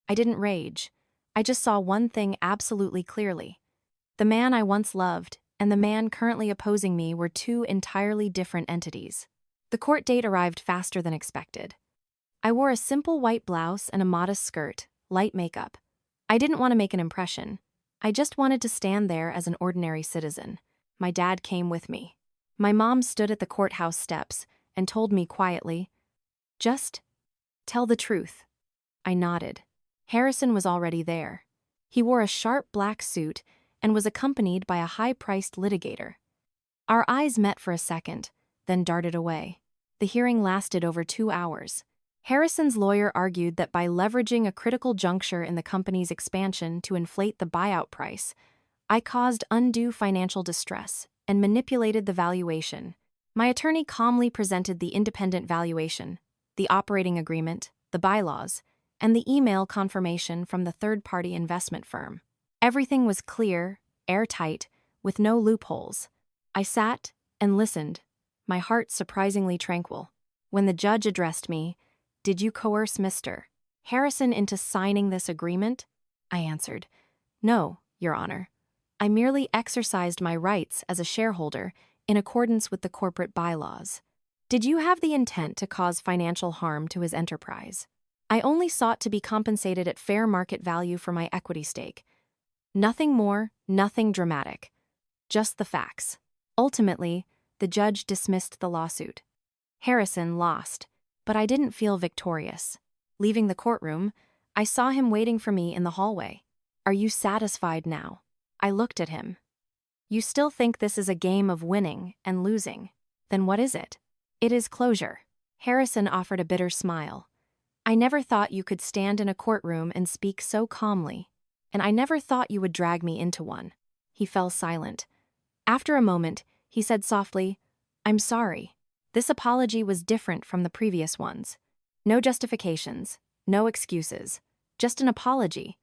I didn't rage. I just saw one thing absolutely clearly. The man I once loved and the man currently opposing me were two entirely different entities. The court date arrived faster than expected. I wore a simple white blouse and a modest skirt, light makeup. I didn't want to make an impression. I just wanted to stand there as an ordinary citizen. My dad came with me. My mom stood at the courthouse steps and told me quietly, "Just tell the truth." I nodded. Harrison was already there. He wore a sharp black suit and was accompanied by a high-priced litigator. Our eyes met for a second, then darted away. The hearing lasted over 2 hours. Harrison's lawyer argued that by leveraging a critical juncture in the company's expansion to inflate the buyout price, I caused undue financial distress and manipulated the valuation. My attorney calmly presented the independent valuation, the operating agreement, the bylaws, and the email confirmation from the third-party investment firm. Everything was clear, airtight, with no loopholes. I sat and listened, my heart surprisingly tranquil. When the judge addressed me, "Did you coerce Mr. Harrison into signing this agreement?" I answered, "No, Your Honor. I merely exercised my rights as a shareholder in accordance with the corporate bylaws." "Did you have the intent to cause financial harm to his enterprise?" "I only sought to be compensated at fair market value for my equity stake. Nothing more, nothing dramatic. Just the facts." Ultimately, the judge dismissed the lawsuit. Harrison lost, but I didn't feel victorious. Leaving the courtroom, I saw him waiting for me in the hallway. "Are you satisfied now?" I looked at him. "You still think this is a game of winning and losing? Then what is it?" "It is closure." Harrison offered a bitter smile. "I never thought you could stand in a courtroom and speak so calmly, and I never thought you would drag me into one." He fell silent. After a moment, he said softly, "I'm sorry." This apology was different from the previous ones. No justifications, no excuses, just an apology.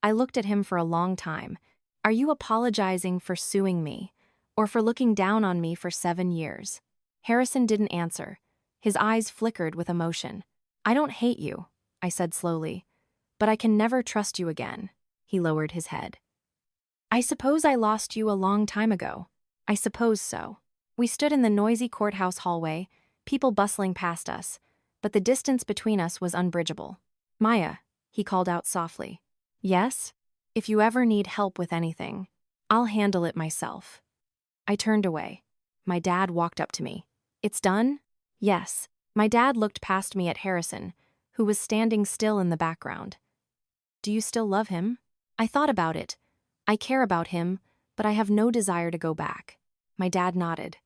I looked at him for a long time. "Are you apologizing for suing me, or for looking down on me for 7 years?" Harrison didn't answer. His eyes flickered with emotion. "I don't hate you," I said slowly, "but I can never trust you again." He lowered his head. "I suppose I lost you a long time ago." "I suppose so." We stood in the noisy courthouse hallway, people bustling past us. but the distance between us was unbridgeable. Maya, he called out softly. Yes? If you ever need help with anything, I'll handle it myself. I turned away. My dad walked up to me. It's done? Yes. My dad looked past me at Harrison, who was standing still in the background. Do you still love him? I thought about it. I care about him, but I have no desire to go back. My dad nodded.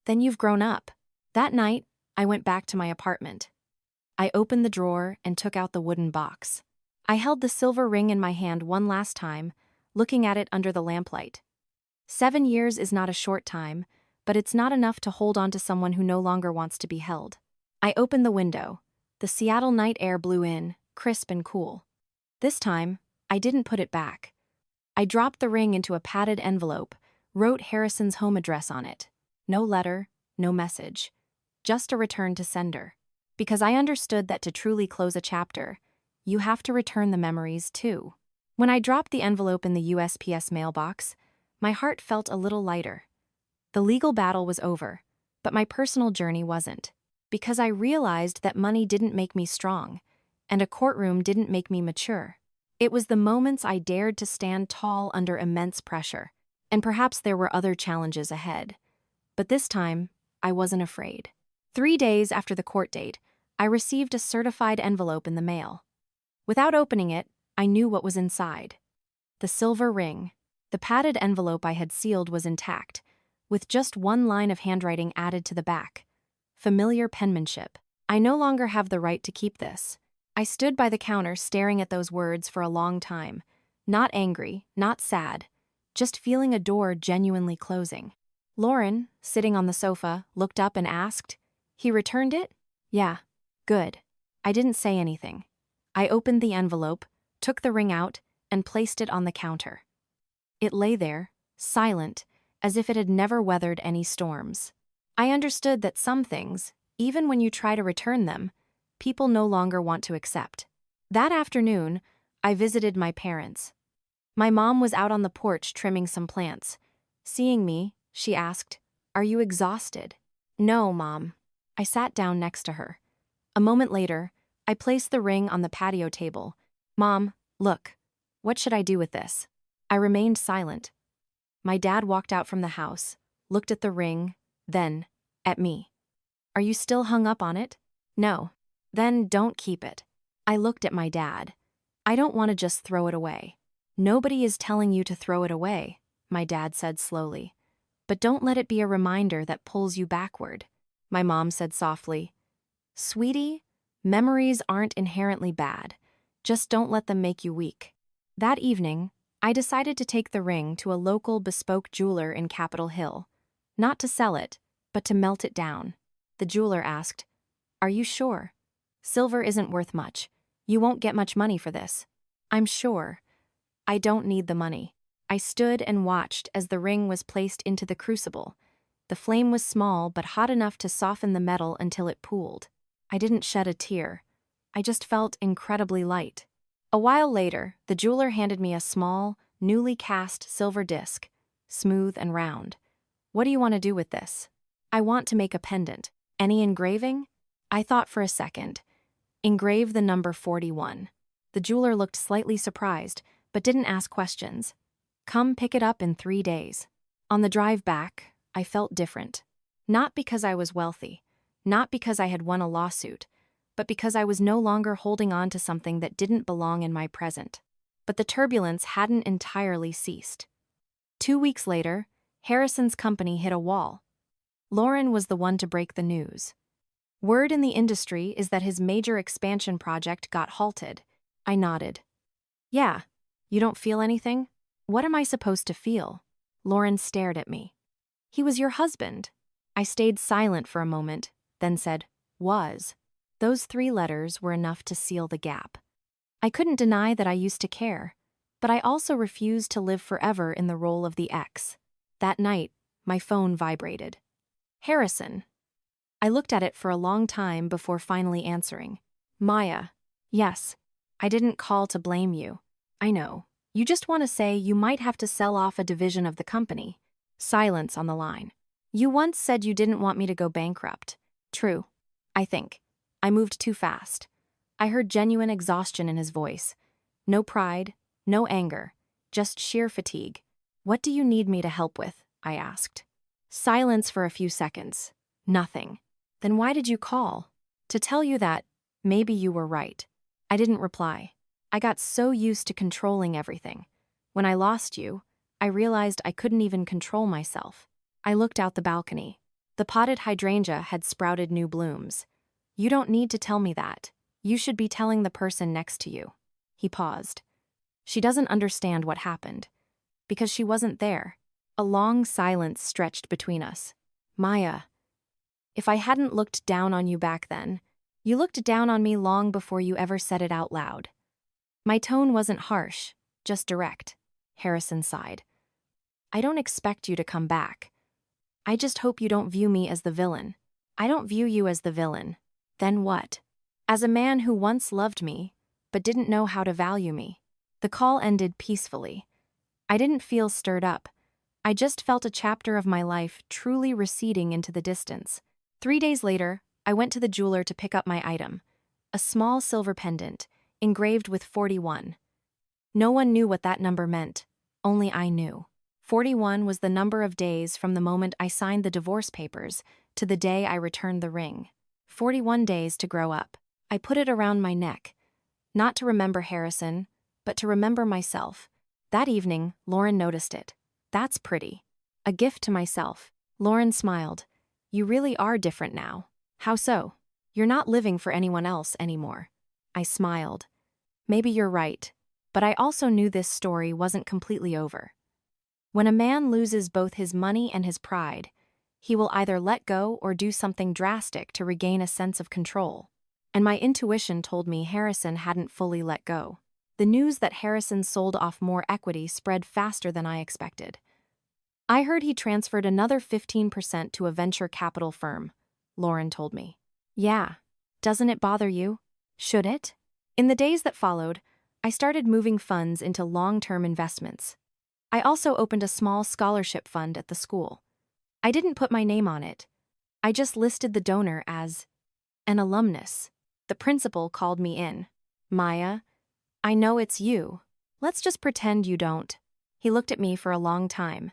Then you've grown up. That night, I went back to my apartment. I opened the drawer and took out the wooden box. I held the silver ring in my hand one last time, looking at it under the lamplight. 7 years is not a short time, but it's not enough to hold on to someone who no longer wants to be held. I opened the window. The Seattle night air blew in, crisp and cool. This time, I didn't put it back. I dropped the ring into a padded envelope, wrote Harrison's home address on it. No letter, no message. Just a return to sender. Because I understood that to truly close a chapter, you have to return the memories too. When I dropped the envelope in the USPS mailbox, my heart felt a little lighter. The legal battle was over, but my personal journey wasn't. Because I realized that money didn't make me strong, and a courtroom didn't make me mature. It was the moments I dared to stand tall under immense pressure, and perhaps there were other challenges ahead. But this time, I wasn't afraid. 3 days after the court date, I received a certified envelope in the mail. Without opening it, I knew what was inside. The silver ring. The padded envelope I had sealed was intact, with just one line of handwriting added to the back. Familiar penmanship. I no longer have the right to keep this. I stood by the counter staring at those words for a long time. Not angry, not sad, just feeling a door genuinely closing. Lauren, sitting on the sofa, looked up and asked, "He returned it?" "Yeah." "Good." I didn't say anything. I opened the envelope, took the ring out, and placed it on the counter. It lay there, silent, as if it had never weathered any storms. I understood that some things, even when you try to return them, people no longer want to accept. That afternoon, I visited my parents. My mom was out on the porch trimming some plants. Seeing me, she asked, "Are you exhausted?" "No, Mom." I sat down next to her. A moment later, I placed the ring on the patio table. "Mom, look. What should I do with this?" I remained silent. My dad walked out from the house, looked at the ring, then at me. "Are you still hung up on it?" "No." "Then don't keep it." I looked at my dad. "I don't want to just throw it away." "Nobody is telling you to throw it away," my dad said slowly. "But don't let it be a reminder that pulls you backward." My mom said softly, "Sweetie, memories aren't inherently bad. Just don't let them make you weak." That evening, I decided to take the ring to a local bespoke jeweler in Capitol Hill. Not to sell it, but to melt it down. The jeweler asked, "Are you sure? Silver isn't worth much. You won't get much money for this." "I'm sure. I don't need the money." I stood and watched as the ring was placed into the crucible. The flame was small but hot enough to soften the metal until it pooled. I didn't shed a tear. I just felt incredibly light. A while later, the jeweler handed me a small, newly cast silver disc, smooth and round. "What do you want to do with this?" "I want to make a pendant." "Any engraving?" I thought for a second. "Engrave the number 41. The jeweler looked slightly surprised, but didn't ask questions. "Come pick it up in 3 days." On the drive back, I felt different. Not because I was wealthy, not because I had won a lawsuit, but because I was no longer holding on to something that didn't belong in my present. But the turbulence hadn't entirely ceased. 2 weeks later, Harrison's company hit a wall. Lauren was the one to break the news. Word in the industry is that his major expansion project got halted. I nodded. "Yeah, you don't feel anything?" "What am I supposed to feel?" Lauren stared at me. "He was your husband." I stayed silent for a moment, then said, "Was." Those 3 letters were enough to seal the gap. I couldn't deny that I used to care, but I also refused to live forever in the role of the ex. That night, my phone vibrated. "Harrison." I looked at it for a long time before finally answering. "Maya." "Yes. I didn't call to blame you. I know. You just want to say you might have to sell off a division of the company." Silence on the line. "You once said you didn't want me to go bankrupt." "True. I think. I moved too fast. I heard genuine exhaustion in his voice. No pride, no anger, just sheer fatigue. What do you need me to help with? I asked. Silence for a few seconds. Nothing. Then why did you call? To tell you that maybe you were right. I didn't reply. I got so used to controlling everything. When I lost you, I realized I couldn't even control myself. I looked out the balcony. The potted hydrangea had sprouted new blooms. You don't need to tell me that. You should be telling the person next to you. He paused. She doesn't understand what happened. Because she wasn't there. A long silence stretched between us. Maya, if I hadn't looked down on you back then, you looked down on me long before you ever said it out loud. My tone wasn't harsh, just direct. Harrison sighed. I don't expect you to come back. I just hope you don't view me as the villain. I don't view you as the villain. Then what? As a man who once loved me, but didn't know how to value me. The call ended peacefully. I didn't feel stirred up. I just felt a chapter of my life truly receding into the distance. 3 days later, I went to the jeweler to pick up my item. A small silver pendant, engraved with 41. No one knew what that number meant. Only I knew. 41 was the number of days from the moment I signed the divorce papers to the day I returned the ring. 41 days to grow up. I put it around my neck. Not to remember Harrison, but to remember myself. That evening, Lauren noticed it. That's pretty. A gift to myself. Lauren smiled. You really are different now. How so? You're not living for anyone else anymore. I smiled. Maybe you're right, but I also knew this story wasn't completely over. When a man loses both his money and his pride, he will either let go or do something drastic to regain a sense of control. And my intuition told me Harrison hadn't fully let go. The news that Harrison sold off more equity spread faster than I expected. I heard he transferred another 15% to a venture capital firm, Lauren told me. Yeah. Doesn't it bother you? Should it? In the days that followed, I started moving funds into long-term investments. I also opened a small scholarship fund at the school. I didn't put my name on it. I just listed the donor as an alumnus. The principal called me in. Maya, I know it's you. Let's just pretend you don't. He looked at me for a long time.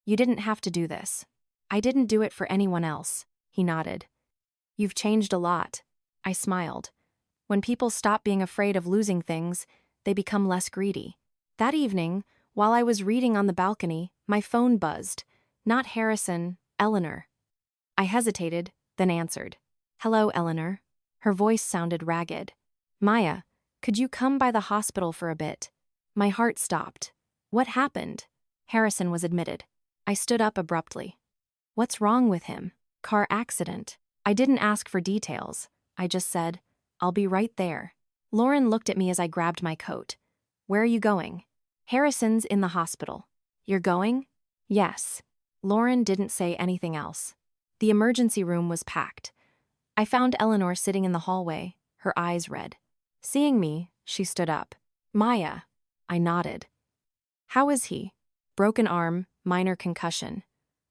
You didn't have to do this. I didn't do it for anyone else. He nodded. You've changed a lot. I smiled. When people stop being afraid of losing things, they become less greedy. That evening, while I was reading on the balcony, my phone buzzed. Not Harrison, Eleanor. I hesitated, then answered. Hello, Eleanor. Her voice sounded ragged. Maya, could you come by the hospital for a bit? My heart stopped. What happened? Harrison was admitted. I stood up abruptly. What's wrong with him? Car accident. I didn't ask for details. I just said, I'll be right there. Lauren looked at me as I grabbed my coat. Where are you going? Harrison's in the hospital. You're going? Yes. Lauren didn't say anything else. The emergency room was packed. I found Eleanor sitting in the hallway, her eyes red. Seeing me, she stood up. Maya. I nodded. How is he? Broken arm, minor concussion.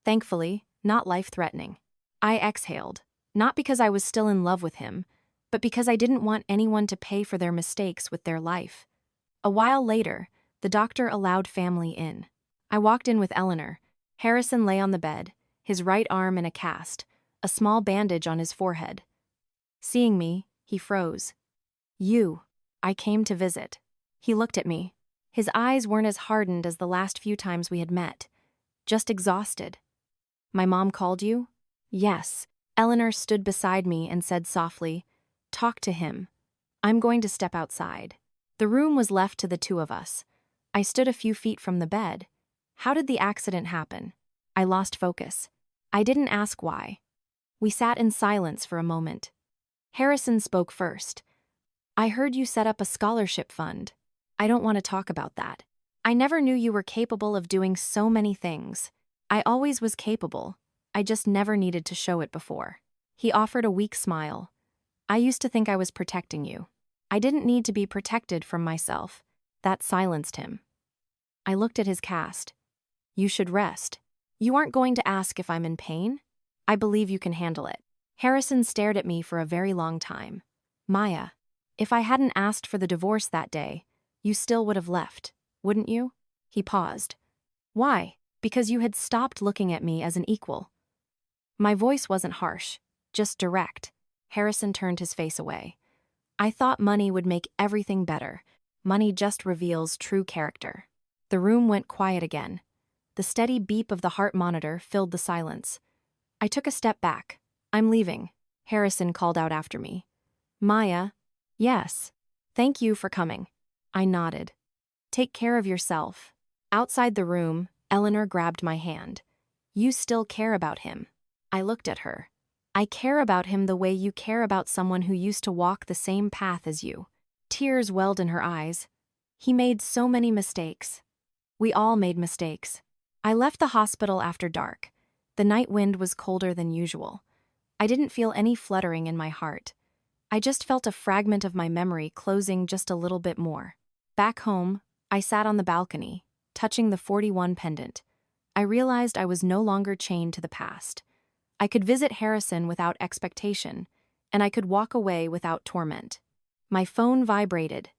Thankfully, not life-threatening. I exhaled, not because I was still in love with him, but because I didn't want anyone to pay for their mistakes with their life. A while later, the doctor allowed family in. I walked in with Eleanor. Harrison lay on the bed, his right arm in a cast, a small bandage on his forehead. Seeing me, he froze. You. I came to visit. He looked at me. His eyes weren't as hardened as the last few times we had met. Just exhausted. My mom called you? Yes. Eleanor stood beside me and said softly, Talk to him. I'm going to step outside. The room was left to the two of us. I stood a few feet from the bed. How did the accident happen? I lost focus. I didn't ask why. We sat in silence for a moment. Harrison spoke first. I heard you set up a scholarship fund. I don't want to talk about that. I never knew you were capable of doing so many things. I always was capable. I just never needed to show it before. He offered a weak smile. I used to think I was protecting you. I didn't need to be protected from myself. That silenced him. I looked at his cast. You should rest. You aren't going to ask if I'm in pain? I believe you can handle it. Harrison stared at me for a very long time. Maya, if I hadn't asked for the divorce that day, you still would have left, wouldn't you? He paused. Why? Because you had stopped looking at me as an equal. My voice wasn't harsh, just direct. Harrison turned his face away. I thought money would make everything better. Money just reveals true character. The room went quiet again. The steady beep of the heart monitor filled the silence. I took a step back. I'm leaving, Harrison called out after me. Maya? Yes. Thank you for coming. I nodded. Take care of yourself. Outside the room, Eleanor grabbed my hand. You still care about him. I looked at her. I care about him the way you care about someone who used to walk the same path as you. Tears welled in her eyes. He made so many mistakes. We all made mistakes. I left the hospital after dark. The night wind was colder than usual. I didn't feel any fluttering in my heart. I just felt a fragment of my memory closing just a little bit more. Back home, I sat on the balcony, touching the 41 pendant. I realized I was no longer chained to the past. I could visit Harrison without expectation, and I could walk away without torment. My phone vibrated.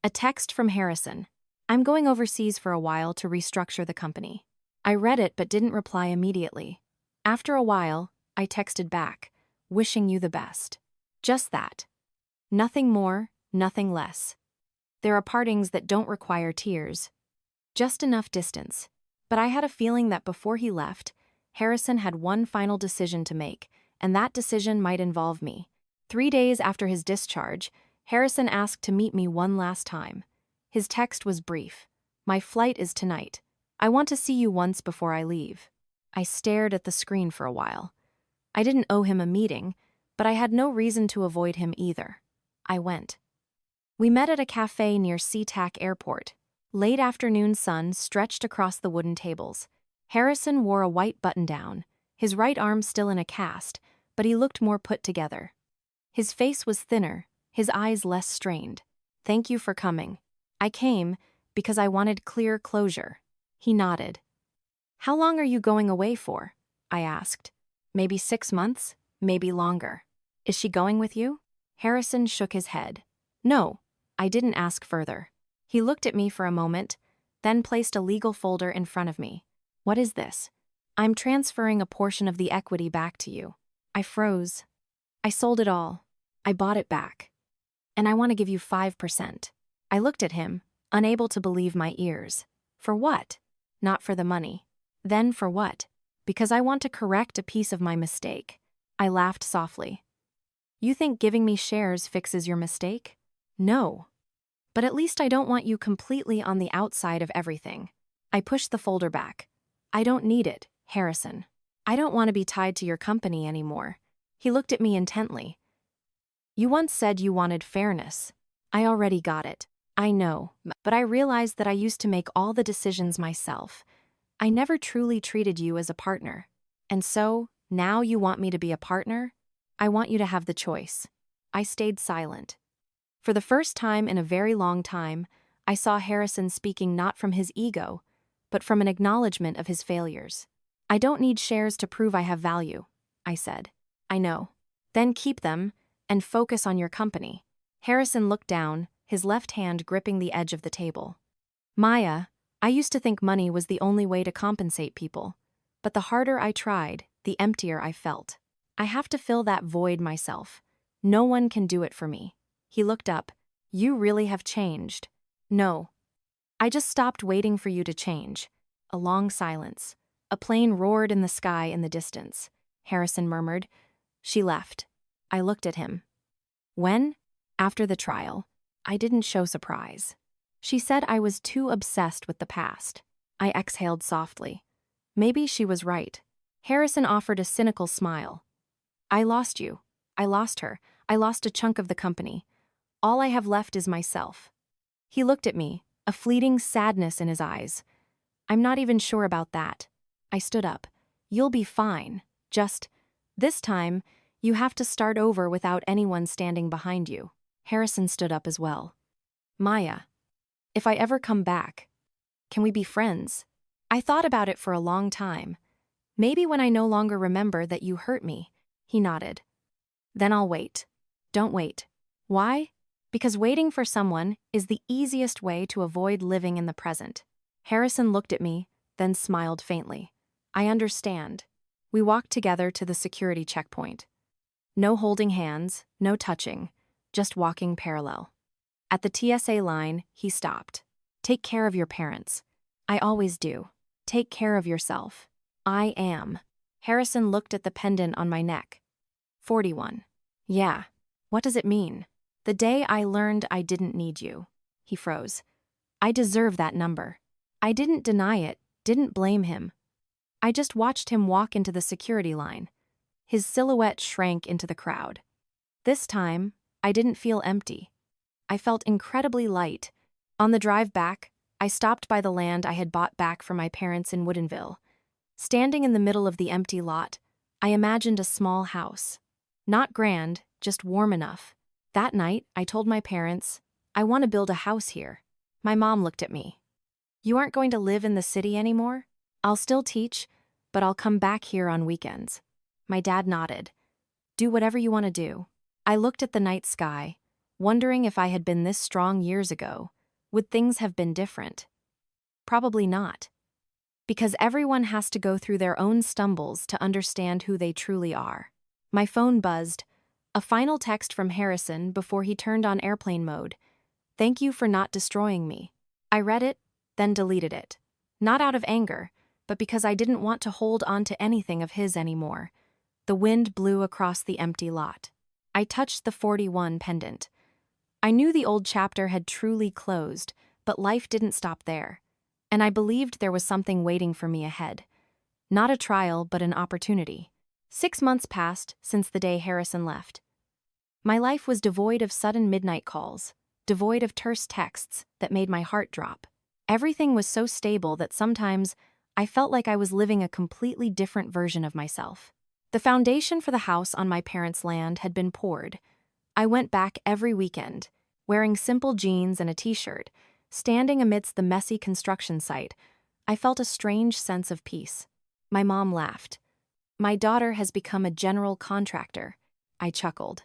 A text from Harrison. I'm going overseas for a while to restructure the company. I read it but didn't reply immediately. After a while, I texted back, wishing you the best. Just that. Nothing more, nothing less. There are partings that don't require tears. Just enough distance. But I had a feeling that before he left, Harrison had one final decision to make, and that decision might involve me. 3 days after his discharge, Harrison asked to meet me one last time. His text was brief. My flight is tonight. I want to see you once before I leave. I stared at the screen for a while. I didn't owe him a meeting, but I had no reason to avoid him either. I went. We met at a cafe near SeaTac Airport. Late afternoon sun stretched across the wooden tables. Harrison wore a white button-down, his right arm still in a cast, but he looked more put together. His face was thinner, his eyes less strained. Thank you for coming. I came because I wanted clear closure. He nodded. How long are you going away for? I asked. Maybe 6 months, maybe longer. Is she going with you? Harrison shook his head. No, I didn't ask further. He looked at me for a moment, then placed a legal folder in front of me. What is this? I'm transferring a portion of the equity back to you. I froze. I sold it all. I bought it back. And I want to give you 5%. I looked at him, unable to believe my ears. For what? Not for the money. Then for what? Because I want to correct a piece of my mistake. I laughed softly. You think giving me shares fixes your mistake? No. But at least I don't want you completely on the outside of everything. I pushed the folder back. I don't need it, Harrison. I don't want to be tied to your company anymore. He looked at me intently. You once said you wanted fairness. I already got it. I know, but I realized that I used to make all the decisions myself. I never truly treated you as a partner. And so, now you want me to be a partner? I want you to have the choice. I stayed silent. For the first time in a very long time, I saw Harrison speaking not from his ego, but from an acknowledgement of his failures. I don't need shares to prove I have value, I said. I know. Then keep them, and focus on your company. Harrison looked down, his left hand gripping the edge of the table. Maya, I used to think money was the only way to compensate people. But the harder I tried, the emptier I felt. I have to fill that void myself. No one can do it for me. He looked up. You really have changed. No. I just stopped waiting for you to change. A long silence. A plane roared in the sky in the distance. Harrison murmured. She left. I looked at him. When? After the trial. I didn't show surprise. She said I was too obsessed with the past. I exhaled softly. Maybe she was right. Harrison offered a cynical smile. I lost you. I lost her. I lost a chunk of the company. All I have left is myself. He looked at me, a fleeting sadness in his eyes. I'm not even sure about that. I stood up. You'll be fine. Just, this time, you have to start over without anyone standing behind you. Harrison stood up as well. Maya, if I ever come back, can we be friends? I thought about it for a long time. Maybe when I no longer remember that you hurt me, He nodded. Then I'll wait. Don't wait. Why? Because waiting for someone is the easiest way to avoid living in the present. Harrison looked at me, then smiled faintly. I understand. We walked together to the security checkpoint. No holding hands, no touching, just walking parallel. At the TSA line, he stopped. Take care of your parents. I always do. Take care of yourself. I am. Harrison looked at the pendant on my neck. 41. Yeah. What does it mean? The day I learned I didn't need you. He froze. I deserve that number. I didn't deny it, didn't blame him. I just watched him walk into the security line. His silhouette shrank into the crowd. This time, I didn't feel empty. I felt incredibly light. On the drive back, I stopped by the land I had bought back from my parents in Woodinville. Standing in the middle of the empty lot, I imagined a small house. Not grand, just warm enough. That night, I told my parents, I want to build a house here. My mom looked at me. You aren't going to live in the city anymore? I'll still teach, but I'll come back here on weekends. My dad nodded. Do whatever you want to do. I looked at the night sky, wondering if I had been this strong years ago, would things have been different? Probably not. Because everyone has to go through their own stumbles to understand who they truly are. My phone buzzed. A final text from Harrison before he turned on airplane mode. Thank you for not destroying me. I read it, then deleted it. Not out of anger, but because I didn't want to hold on to anything of his anymore. The wind blew across the empty lot. I touched the 41 pendant. I knew the old chapter had truly closed, but life didn't stop there. And I believed there was something waiting for me ahead. Not a trial, but an opportunity. 6 months passed since the day Harrison left. My life was devoid of sudden midnight calls, devoid of terse texts that made my heart drop. Everything was so stable that sometimes I felt like I was living a completely different version of myself. The foundation for the house on my parents' land had been poured. I went back every weekend, wearing simple jeans and a t-shirt. Standing amidst the messy construction site, I felt a strange sense of peace. My mom laughed. My daughter has become a general contractor. I chuckled.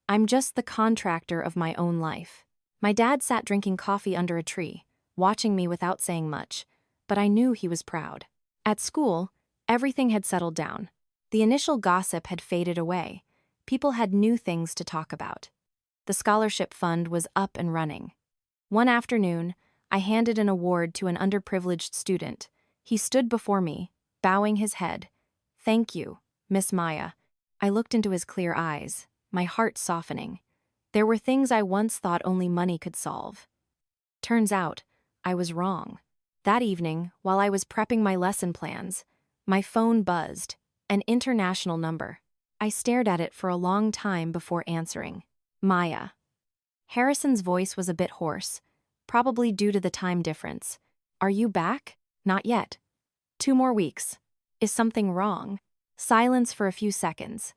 I'm just the contractor of my own life. My dad sat drinking coffee under a tree, watching me without saying much, but I knew he was proud. At school, everything had settled down. The initial gossip had faded away. People had new things to talk about. The scholarship fund was up and running. One afternoon, I handed an award to an underprivileged student. He stood before me, bowing his head. Thank you, Miss Maya. I looked into his clear eyes, my heart softening. There were things I once thought only money could solve. Turns out, I was wrong. That evening, while I was prepping my lesson plans, my phone buzzed, an international number. I stared at it for a long time before answering. Maya. Harrison's voice was a bit hoarse, probably due to the time difference. Are you back? Not yet. 2 more weeks. Is something wrong? Silence for a few seconds.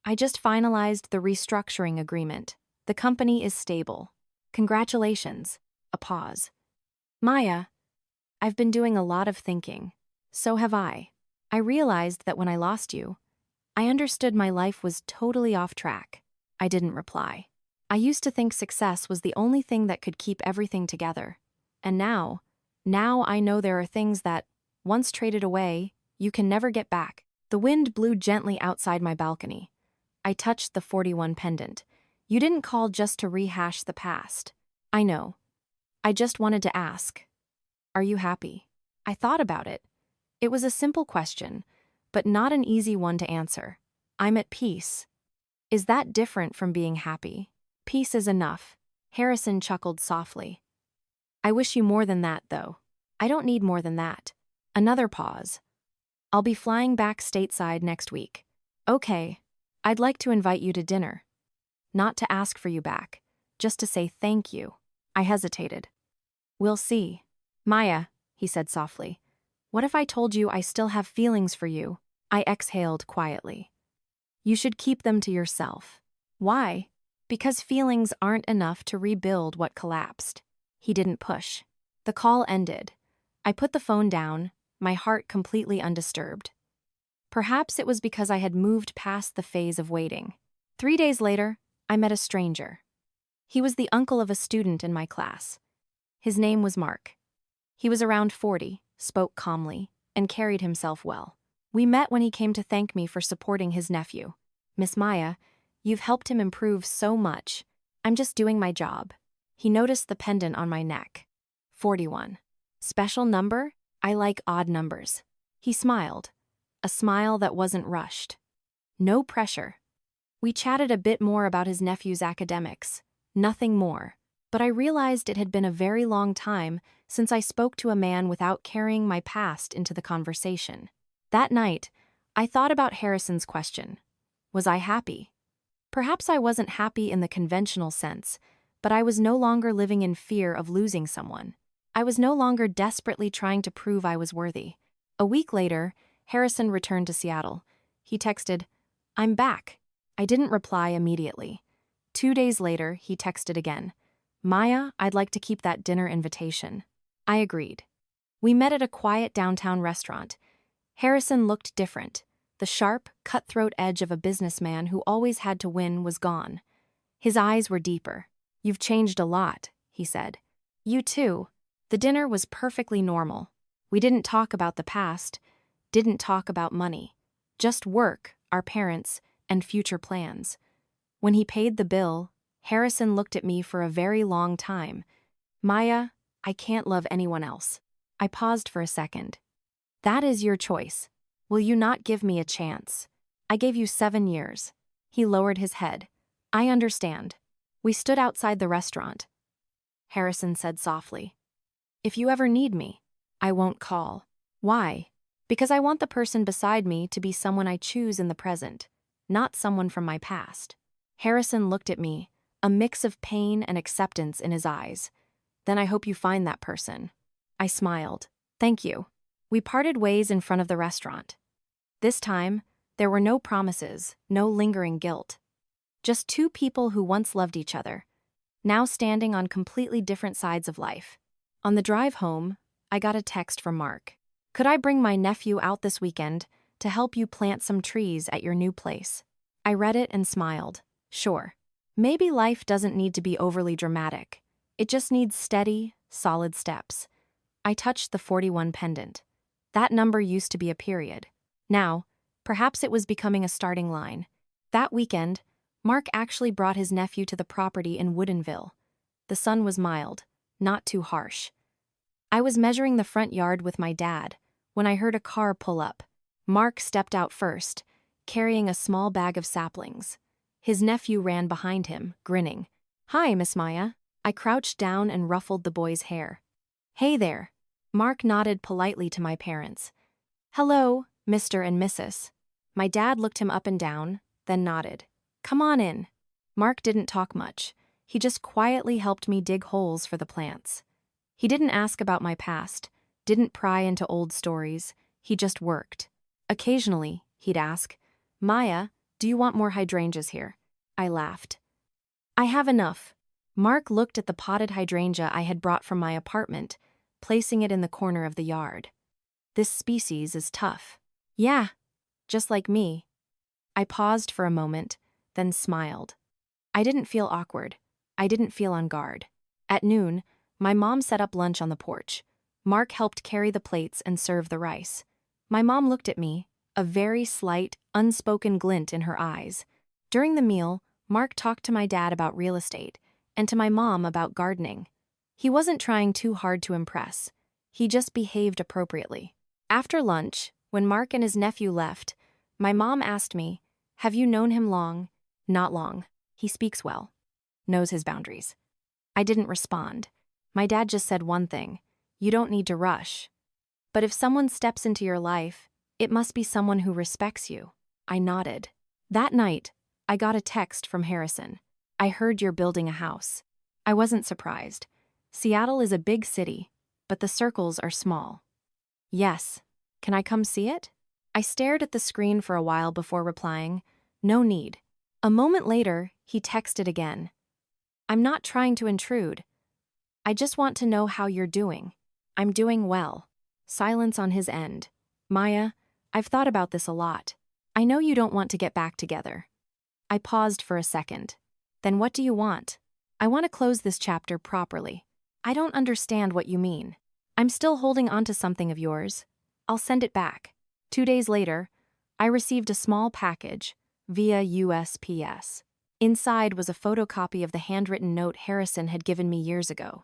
I just finalized the restructuring agreement. The company is stable. Congratulations. A pause. Maya, I've been doing a lot of thinking. So have I. I realized that when I lost you, I understood my life was totally off track. I didn't reply. I used to think success was the only thing that could keep everything together. And now I know there are things that, once traded away, you can never get back. The wind blew gently outside my balcony. I touched the 41 pendant. You didn't call just to rehash the past. I know. I just wanted to ask. Are you happy? I thought about it. It was a simple question, but not an easy one to answer. I'm at peace. Is that different from being happy? Peace is enough. Harrison chuckled softly. I wish you more than that, though. I don't need more than that. Another pause. I'll be flying back stateside next week. Okay. I'd like to invite you to dinner. Not to ask for you back, just to say thank you. I hesitated. We'll see. Maya, he said softly. What if I told you I still have feelings for you? I exhaled quietly. You should keep them to yourself. Why? Because feelings aren't enough to rebuild what collapsed. He didn't push. The call ended. I put the phone down, my heart completely undisturbed. Perhaps it was because I had moved past the phase of waiting. 3 days later, I met a stranger. He was the uncle of a student in my class. His name was Mark. He was around 40, spoke calmly, and carried himself well. We met when he came to thank me for supporting his nephew. "Miss Maya, you've helped him improve so much. I'm just doing my job." He noticed the pendant on my neck. 41. Special number? I like odd numbers. He smiled. A smile that wasn't rushed. No pressure. We chatted a bit more about his nephew's academics. Nothing more. But I realized it had been a very long time since I spoke to a man without carrying my past into the conversation. That night, I thought about Harrison's question. Was I happy? Perhaps I wasn't happy in the conventional sense, but I was no longer living in fear of losing someone. I was no longer desperately trying to prove I was worthy. A week later, Harrison returned to Seattle. He texted, "I'm back." I didn't reply immediately. 2 days later, he texted again. "Maya, I'd like to keep that dinner invitation." I agreed. We met at a quiet downtown restaurant. Harrison looked different. The sharp, cutthroat edge of a businessman who always had to win was gone. His eyes were deeper. "You've changed a lot," he said. "You too." The dinner was perfectly normal. We didn't talk about the past, didn't talk about money. Just work, our parents, and future plans. When he paid the bill, Harrison looked at me for a very long time. "Maya, I can't love anyone else." I paused for a second. "That is your choice. Will you not give me a chance? I gave you 7 years." He lowered his head. "I understand." We stood outside the restaurant. Harrison said softly, "If you ever need me, I won't call." Why? Because I want the person beside me to be someone I choose in the present, not someone from my past. Harrison looked at me, a mix of pain and acceptance in his eyes. "Then I hope you find that person." I smiled. "Thank you." We parted ways in front of the restaurant. This time, there were no promises, no lingering guilt. Just two people who once loved each other, now standing on completely different sides of life. On the drive home, I got a text from Mark. "Could I bring my nephew out this weekend to help you plant some trees at your new place?" I read it and smiled. Sure. Maybe life doesn't need to be overly dramatic. It just needs steady, solid steps. I touched the 41 pendant. That number used to be a period. Now, perhaps it was becoming a starting line. That weekend, Mark actually brought his nephew to the property in Woodinville. The sun was mild, not too harsh. I was measuring the front yard with my dad when I heard a car pull up. Mark stepped out first, carrying a small bag of saplings. His nephew ran behind him, grinning. "Hi, Miss Maya." I crouched down and ruffled the boy's hair. "Hey there." Mark nodded politely to my parents. "Hello, Mr. and Mrs." My dad looked him up and down, then nodded. "Come on in." Mark didn't talk much. He just quietly helped me dig holes for the plants. He didn't ask about my past, didn't pry into old stories. He just worked. Occasionally, he'd ask, "Maya, do you want more hydrangeas here?" I laughed. "I have enough." Mark looked at the potted hydrangea I had brought from my apartment, placing it in the corner of the yard. "This species is tough." "Yeah, just like me." I paused for a moment, then smiled. I didn't feel awkward. I didn't feel on guard. At noon, my mom set up lunch on the porch. Mark helped carry the plates and serve the rice. My mom looked at me, a very slight, unspoken glint in her eyes. During the meal, Mark talked to my dad about real estate, and to my mom about gardening. He wasn't trying too hard to impress. He just behaved appropriately. After lunch, when Mark and his nephew left, my mom asked me, "Have you known him long?" "Not long. He speaks well. Knows his boundaries." I didn't respond. My dad just said one thing: "You don't need to rush." But if someone steps into your life, it must be someone who respects you. I nodded. That night, I got a text from Harrison. "I heard you're building a house." I wasn't surprised. Seattle is a big city, but the circles are small. "Yes. Can I come see it?" I stared at the screen for a while before replying, "No need." A moment later, he texted again. "I'm not trying to intrude. I just want to know how you're doing." "I'm doing well." Silence on his end. "Maya, I've thought about this a lot. I know you don't want to get back together. I paused for a second. Then what do you want? I want to close this chapter properly. I don't understand what you mean. I'm still holding on to something of yours. I'll send it back. 2 days later, I received a small package via USPS. Inside was a photocopy of the handwritten note Harrison had given me years ago.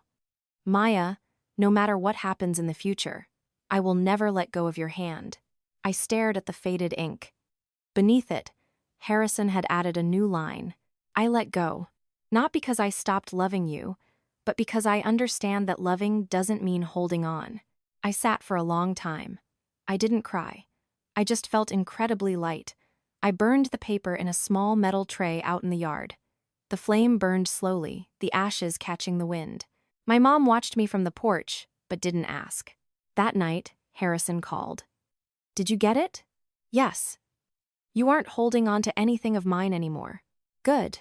Maya, no matter what happens in the future, I will never let go of your hand. I stared at the faded ink. Beneath it, Harrison had added a new line. I let go, not because I stopped loving you, but because I understand that loving doesn't mean holding on. I sat for a long time. I didn't cry. I just felt incredibly light. I burned the paper in a small metal tray out in the yard. The flame burned slowly, the ashes catching the wind. My mom watched me from the porch, but didn't ask. That night, Harrison called. Did you get it? Yes. You aren't holding on to anything of mine anymore. Good.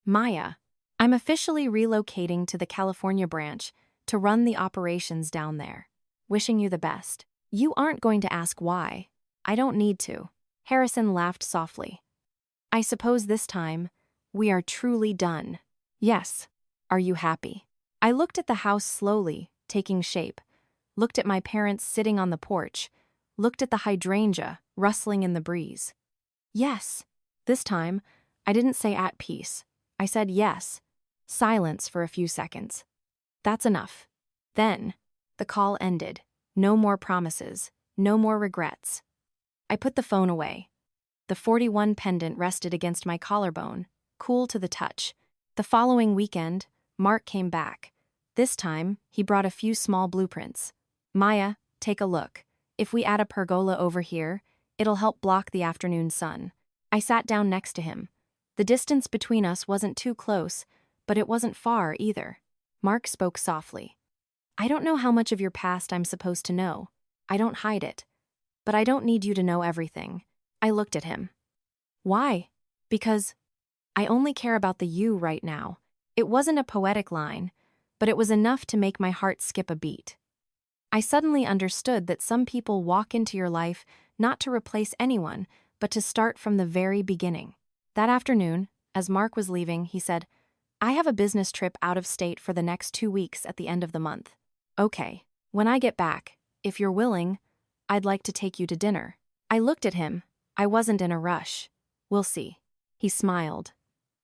Maya, I'm officially relocating to the California branch to run the operations down there. Wishing you the best. You aren't going to ask why. I don't need to. Harrison laughed softly. I suppose this time, we are truly done. Yes. Are you happy? I looked at the house slowly, taking shape. Looked at my parents sitting on the porch. Looked at the hydrangea, rustling in the breeze. Yes. This time, I didn't say at peace. I said yes. Silence for a few seconds. That's enough. Then, the call ended. No more promises. No more regrets. I put the phone away. The 41 pendant rested against my collarbone, cool to the touch. The following weekend, Mark came back. This time, he brought a few small blueprints. Maya, take a look. If we add a pergola over here, it'll help block the afternoon sun. I sat down next to him. The distance between us wasn't too close, but it wasn't far either. Mark spoke softly. I don't know how much of your past I'm supposed to know. I don't hide it. But I don't need you to know everything. I looked at him. Why? Because I only care about the you right now. It wasn't a poetic line, but it was enough to make my heart skip a beat. I suddenly understood that some people walk into your life not to replace anyone, but to start from the very beginning. That afternoon, as Mark was leaving, he said, I have a business trip out of state for the next 2 weeks at the end of the month. Okay, when I get back, if you're willing, I'd like to take you to dinner. I looked at him. I wasn't in a rush. We'll see. He smiled.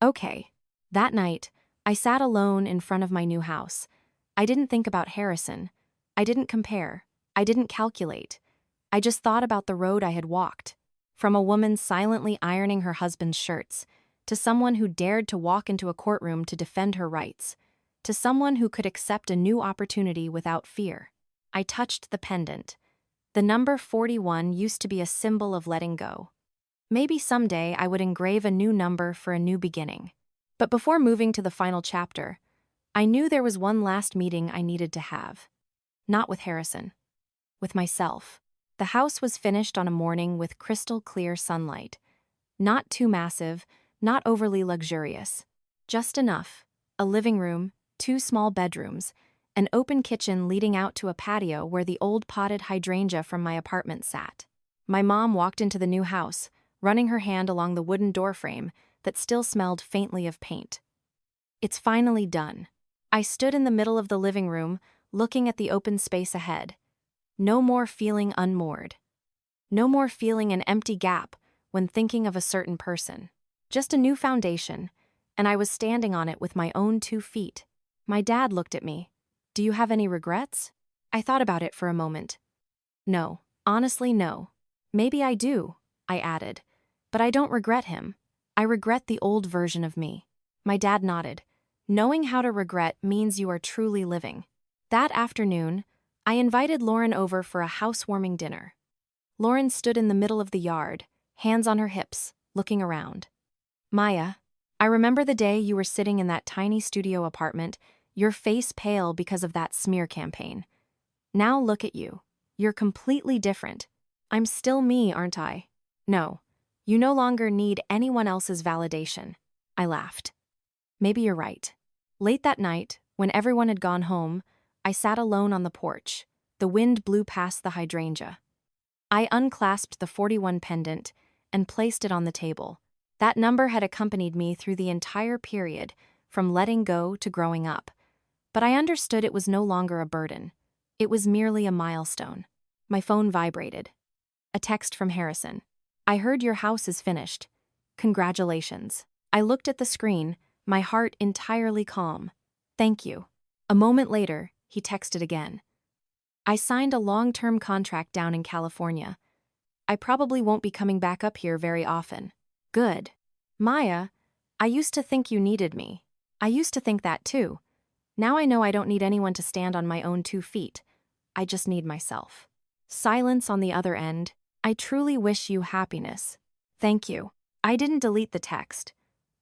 Okay. That night, I sat alone in front of my new house. I didn't think about Harrison. I didn't compare. I didn't calculate. I just thought about the road I had walked. From a woman silently ironing her husband's shirts, to someone who dared to walk into a courtroom to defend her rights, to someone who could accept a new opportunity without fear. I touched the pendant. The number 41 used to be a symbol of letting go. Maybe someday I would engrave a new number for a new beginning. But before moving to the final chapter, I knew there was one last meeting I needed to have. Not with Harrison. With myself. The house was finished on a morning with crystal clear sunlight. Not too massive, not overly luxurious. Just enough. A living room, 2 small bedrooms, an open kitchen leading out to a patio where the old potted hydrangea from my apartment sat. My mom walked into the new house, running her hand along the wooden doorframe that still smelled faintly of paint. It's finally done. I stood in the middle of the living room, looking at the open space ahead. No more feeling unmoored. No more feeling an empty gap when thinking of a certain person. Just a new foundation, and I was standing on it with my own 2 feet. My dad looked at me. Do you have any regrets? I thought about it for a moment. No, honestly no. Maybe I do, I added. But I don't regret him. I regret the old version of me. My dad nodded. Knowing how to regret means you are truly living. That afternoon, I invited Lauren over for a housewarming dinner. Lauren stood in the middle of the yard, hands on her hips, looking around. Maya, I remember the day you were sitting in that tiny studio apartment, your face pale because of that smear campaign. Now look at you. You're completely different. I'm still me, aren't I? No, you no longer need anyone else's validation. I laughed. Maybe you're right. Late that night, when everyone had gone home, I sat alone on the porch. The wind blew past the hydrangea. I unclasped the 41 pendant and placed it on the table. That number had accompanied me through the entire period, from letting go to growing up. But I understood it was no longer a burden. It was merely a milestone. My phone vibrated. A text from Harrison. "I heard your house is finished. Congratulations." I looked at the screen, my heart entirely calm. "Thank you." A moment later, he texted again. "I signed a long-term contract down in California. I probably won't be coming back up here very often." Good. Maya, I used to think you needed me. I used to think that too. Now I know I don't need anyone to stand on my own 2 feet. I just need myself. Silence on the other end. "I truly wish you happiness. Thank you." I didn't delete the text,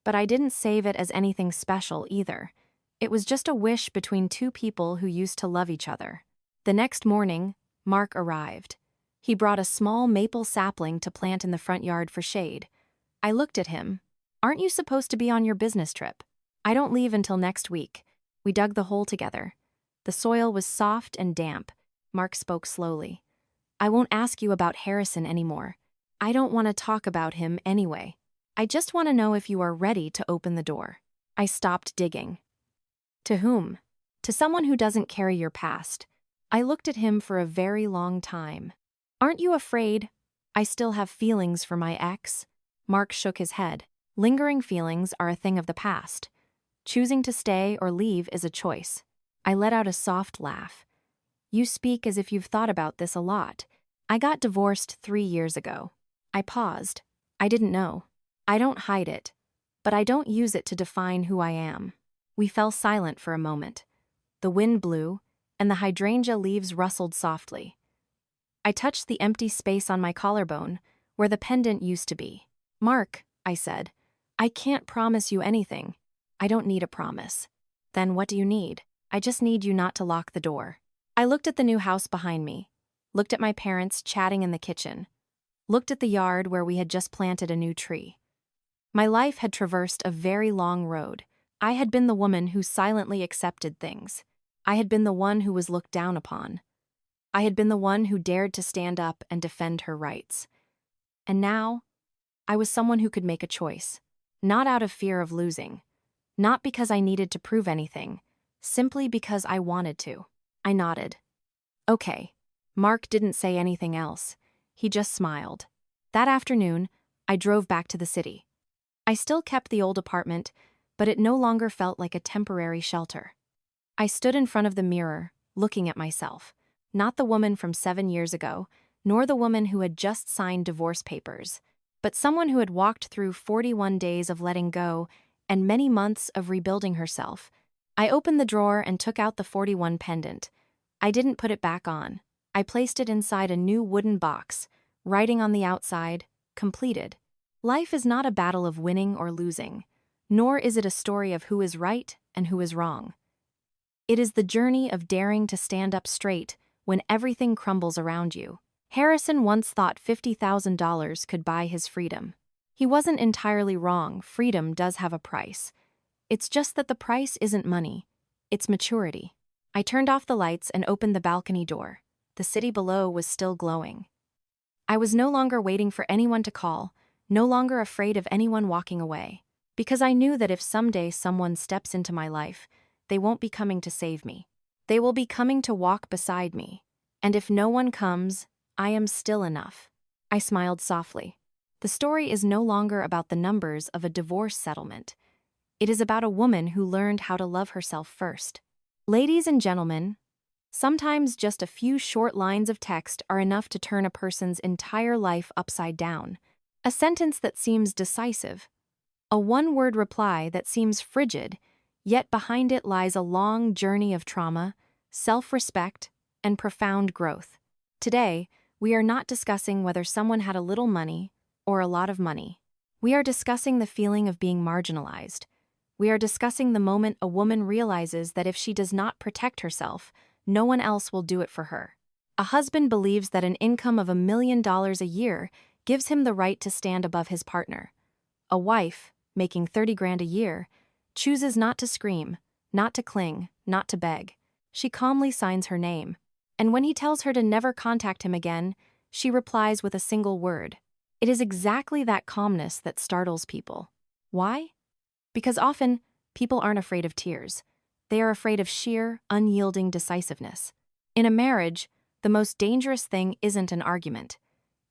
but I didn't save it as anything special either. It was just a wish between 2 people who used to love each other. The next morning, Mark arrived. He brought a small maple sapling to plant in the front yard for shade. I looked at him. "Aren't you supposed to be on your business trip?" "I don't leave until next week." We dug the hole together. The soil was soft and damp. Mark spoke slowly. "I won't ask you about Harrison anymore. I don't want to talk about him anyway. I just want to know if you are ready to open the door." I stopped digging. "To whom?" "To someone who doesn't carry your past." I looked at him for a very long time. "Aren't you afraid I still have feelings for my ex?" Mark shook his head. "Lingering feelings are a thing of the past. Choosing to stay or leave is a choice." I let out a soft laugh. "You speak as if you've thought about this a lot. I got divorced 3 years ago." I paused. I didn't know. I don't hide it, but I don't use it to define who I am. We fell silent for a moment. The wind blew, and the hydrangea leaves rustled softly. I touched the empty space on my collarbone, where the pendant used to be. "Mark," I said, "I can't promise you anything." "I don't need a promise." "Then what do you need?" "I just need you not to lock the door." I looked at the new house behind me, looked at my parents chatting in the kitchen, looked at the yard where we had just planted a new tree. My life had traversed a very long road. I had been the woman who silently accepted things. I had been the one who was looked down upon. I had been the one who dared to stand up and defend her rights. And now, I was someone who could make a choice, not out of fear of losing, not because I needed to prove anything, simply because I wanted to. I nodded. "Okay." Mark didn't say anything else. He just smiled. That afternoon, I drove back to the city. I still kept the old apartment, but it no longer felt like a temporary shelter. I stood in front of the mirror, looking at myself, not the woman from 7 years ago, nor the woman who had just signed divorce papers, but someone who had walked through 41 days of letting go and many months of rebuilding herself. I opened the drawer and took out the 41 pendant. I didn't put it back on. I placed it inside a new wooden box, writing on the outside, "Completed." Life is not a battle of winning or losing, nor is it a story of who is right and who is wrong. It is the journey of daring to stand up straight when everything crumbles around you. Harrison once thought $50,000 could buy his freedom. He wasn't entirely wrong. Freedom does have a price. It's just that the price isn't money, it's maturity. I turned off the lights and opened the balcony door. The city below was still glowing. I was no longer waiting for anyone to call, no longer afraid of anyone walking away, because I knew that if someday someone steps into my life, they won't be coming to save me. They will be coming to walk beside me. And if no one comes, I am still enough. I smiled softly. The story is no longer about the numbers of a divorce settlement. It is about a woman who learned how to love herself first. Ladies and gentlemen, sometimes just a few short lines of text are enough to turn a person's entire life upside down. A sentence that seems decisive. A one-word reply that seems frigid, yet behind it lies a long journey of trauma, self-respect, and profound growth. Today, we are not discussing whether someone had a little money or a lot of money. We are discussing the feeling of being marginalized. We are discussing the moment a woman realizes that if she does not protect herself, no one else will do it for her. A husband believes that an income of $1 million a year gives him the right to stand above his partner. A wife, making 30 grand a year, chooses not to scream, not to cling, not to beg. She calmly signs her name. And when he tells her to never contact him again, she replies with a single word. It is exactly that calmness that startles people. Why? Because often, people aren't afraid of tears. They are afraid of sheer, unyielding decisiveness. In a marriage, the most dangerous thing isn't an argument.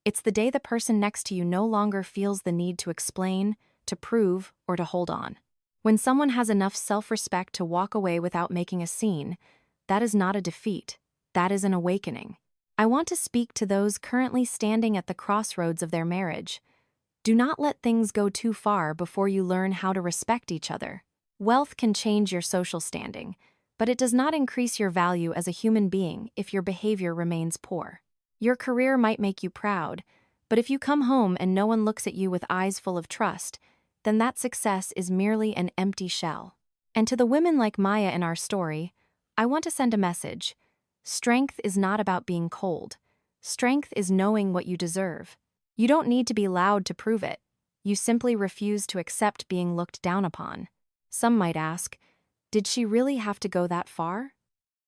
It's the day the person next to you no longer feels the need to explain, to prove, or to hold on. When someone has enough self-respect to walk away without making a scene, that is not a defeat. That is an awakening. I want to speak to those currently standing at the crossroads of their marriage. Do not let things go too far before you learn how to respect each other. Wealth can change your social standing, but it does not increase your value as a human being if your behavior remains poor. Your career might make you proud, but if you come home and no one looks at you with eyes full of trust, then that success is merely an empty shell. And to the women like Maya in our story, I want to send a message. Strength is not about being cold. Strength is knowing what you deserve. You don't need to be loud to prove it. You simply refuse to accept being looked down upon. Some might ask, did she really have to go that far?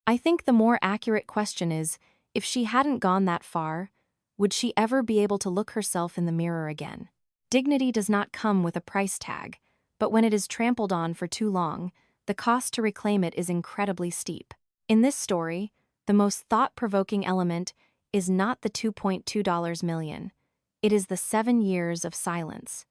I think the more accurate question is, if she hadn't gone that far, would she ever be able to look herself in the mirror again? Dignity does not come with a price tag, but when it is trampled on for too long, the cost to reclaim it is incredibly steep. In this story, the most thought-provoking element is not the $2.2 million. It is the 7 years of silence.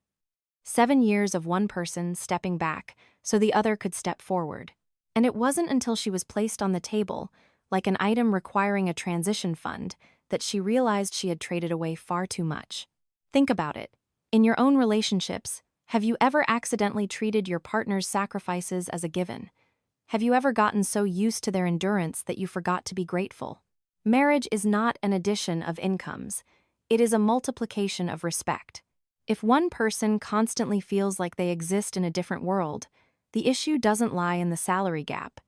7 years of one person stepping back so the other could step forward. And it wasn't until she was placed on the table, like an item requiring a transition fund, that she realized she had traded away far too much. Think about it. In your own relationships, have you ever accidentally treated your partner's sacrifices as a given? Have you ever gotten so used to their endurance that you forgot to be grateful? Marriage is not an addition of incomes. It is a multiplication of respect. If one person constantly feels like they exist in a different world, the issue doesn't lie in the salary gap.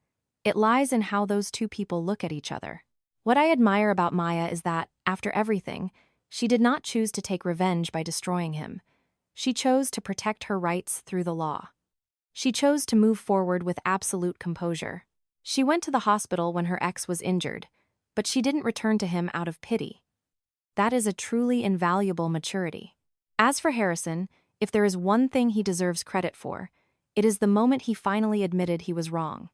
It lies in how those two people look at each other. What I admire about Maya is that, after everything, she did not choose to take revenge by destroying him. She chose to protect her rights through the law. She chose to move forward with absolute composure. She went to the hospital when her ex was injured, but she didn't return to him out of pity. That is a truly invaluable maturity. As for Harrison, if there is one thing he deserves credit for, it is the moment he finally admitted he was wrong.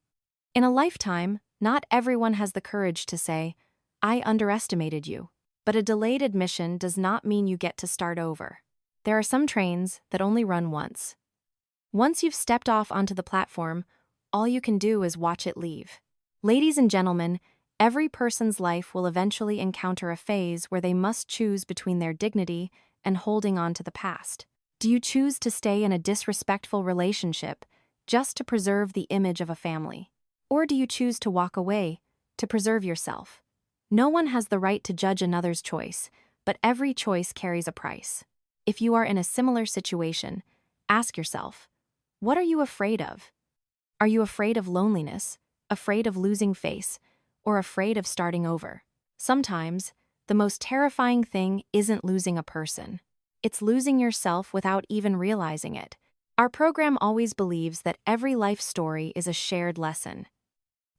In a lifetime, not everyone has the courage to say, "I underestimated you." But a delayed admission does not mean you get to start over. There are some trains that only run once. Once you've stepped off onto the platform, all you can do is watch it leave. Ladies and gentlemen, every person's life will eventually encounter a phase where they must choose between their dignity and holding on to the past. Do you choose to stay in a disrespectful relationship just to preserve the image of a family? Or do you choose to walk away to preserve yourself? No one has the right to judge another's choice, but every choice carries a price. If you are in a similar situation, ask yourself, what are you afraid of? Are you afraid of loneliness, afraid of losing face, or afraid of starting over? Sometimes, the most terrifying thing isn't losing a person. It's losing yourself without even realizing it. Our program always believes that every life story is a shared lesson.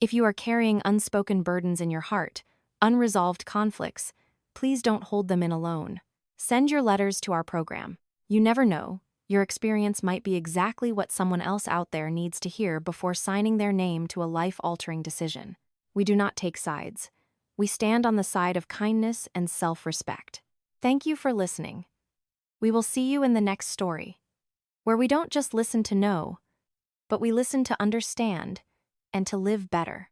If you are carrying unspoken burdens in your heart, unresolved conflicts, please don't hold them in alone. Send your letters to our program. You never know, your experience might be exactly what someone else out there needs to hear before signing their name to a life-altering decision. We do not take sides. We stand on the side of kindness and self-respect. Thank you for listening. We will see you in the next story, where we don't just listen to know, but we listen to understand and to live better.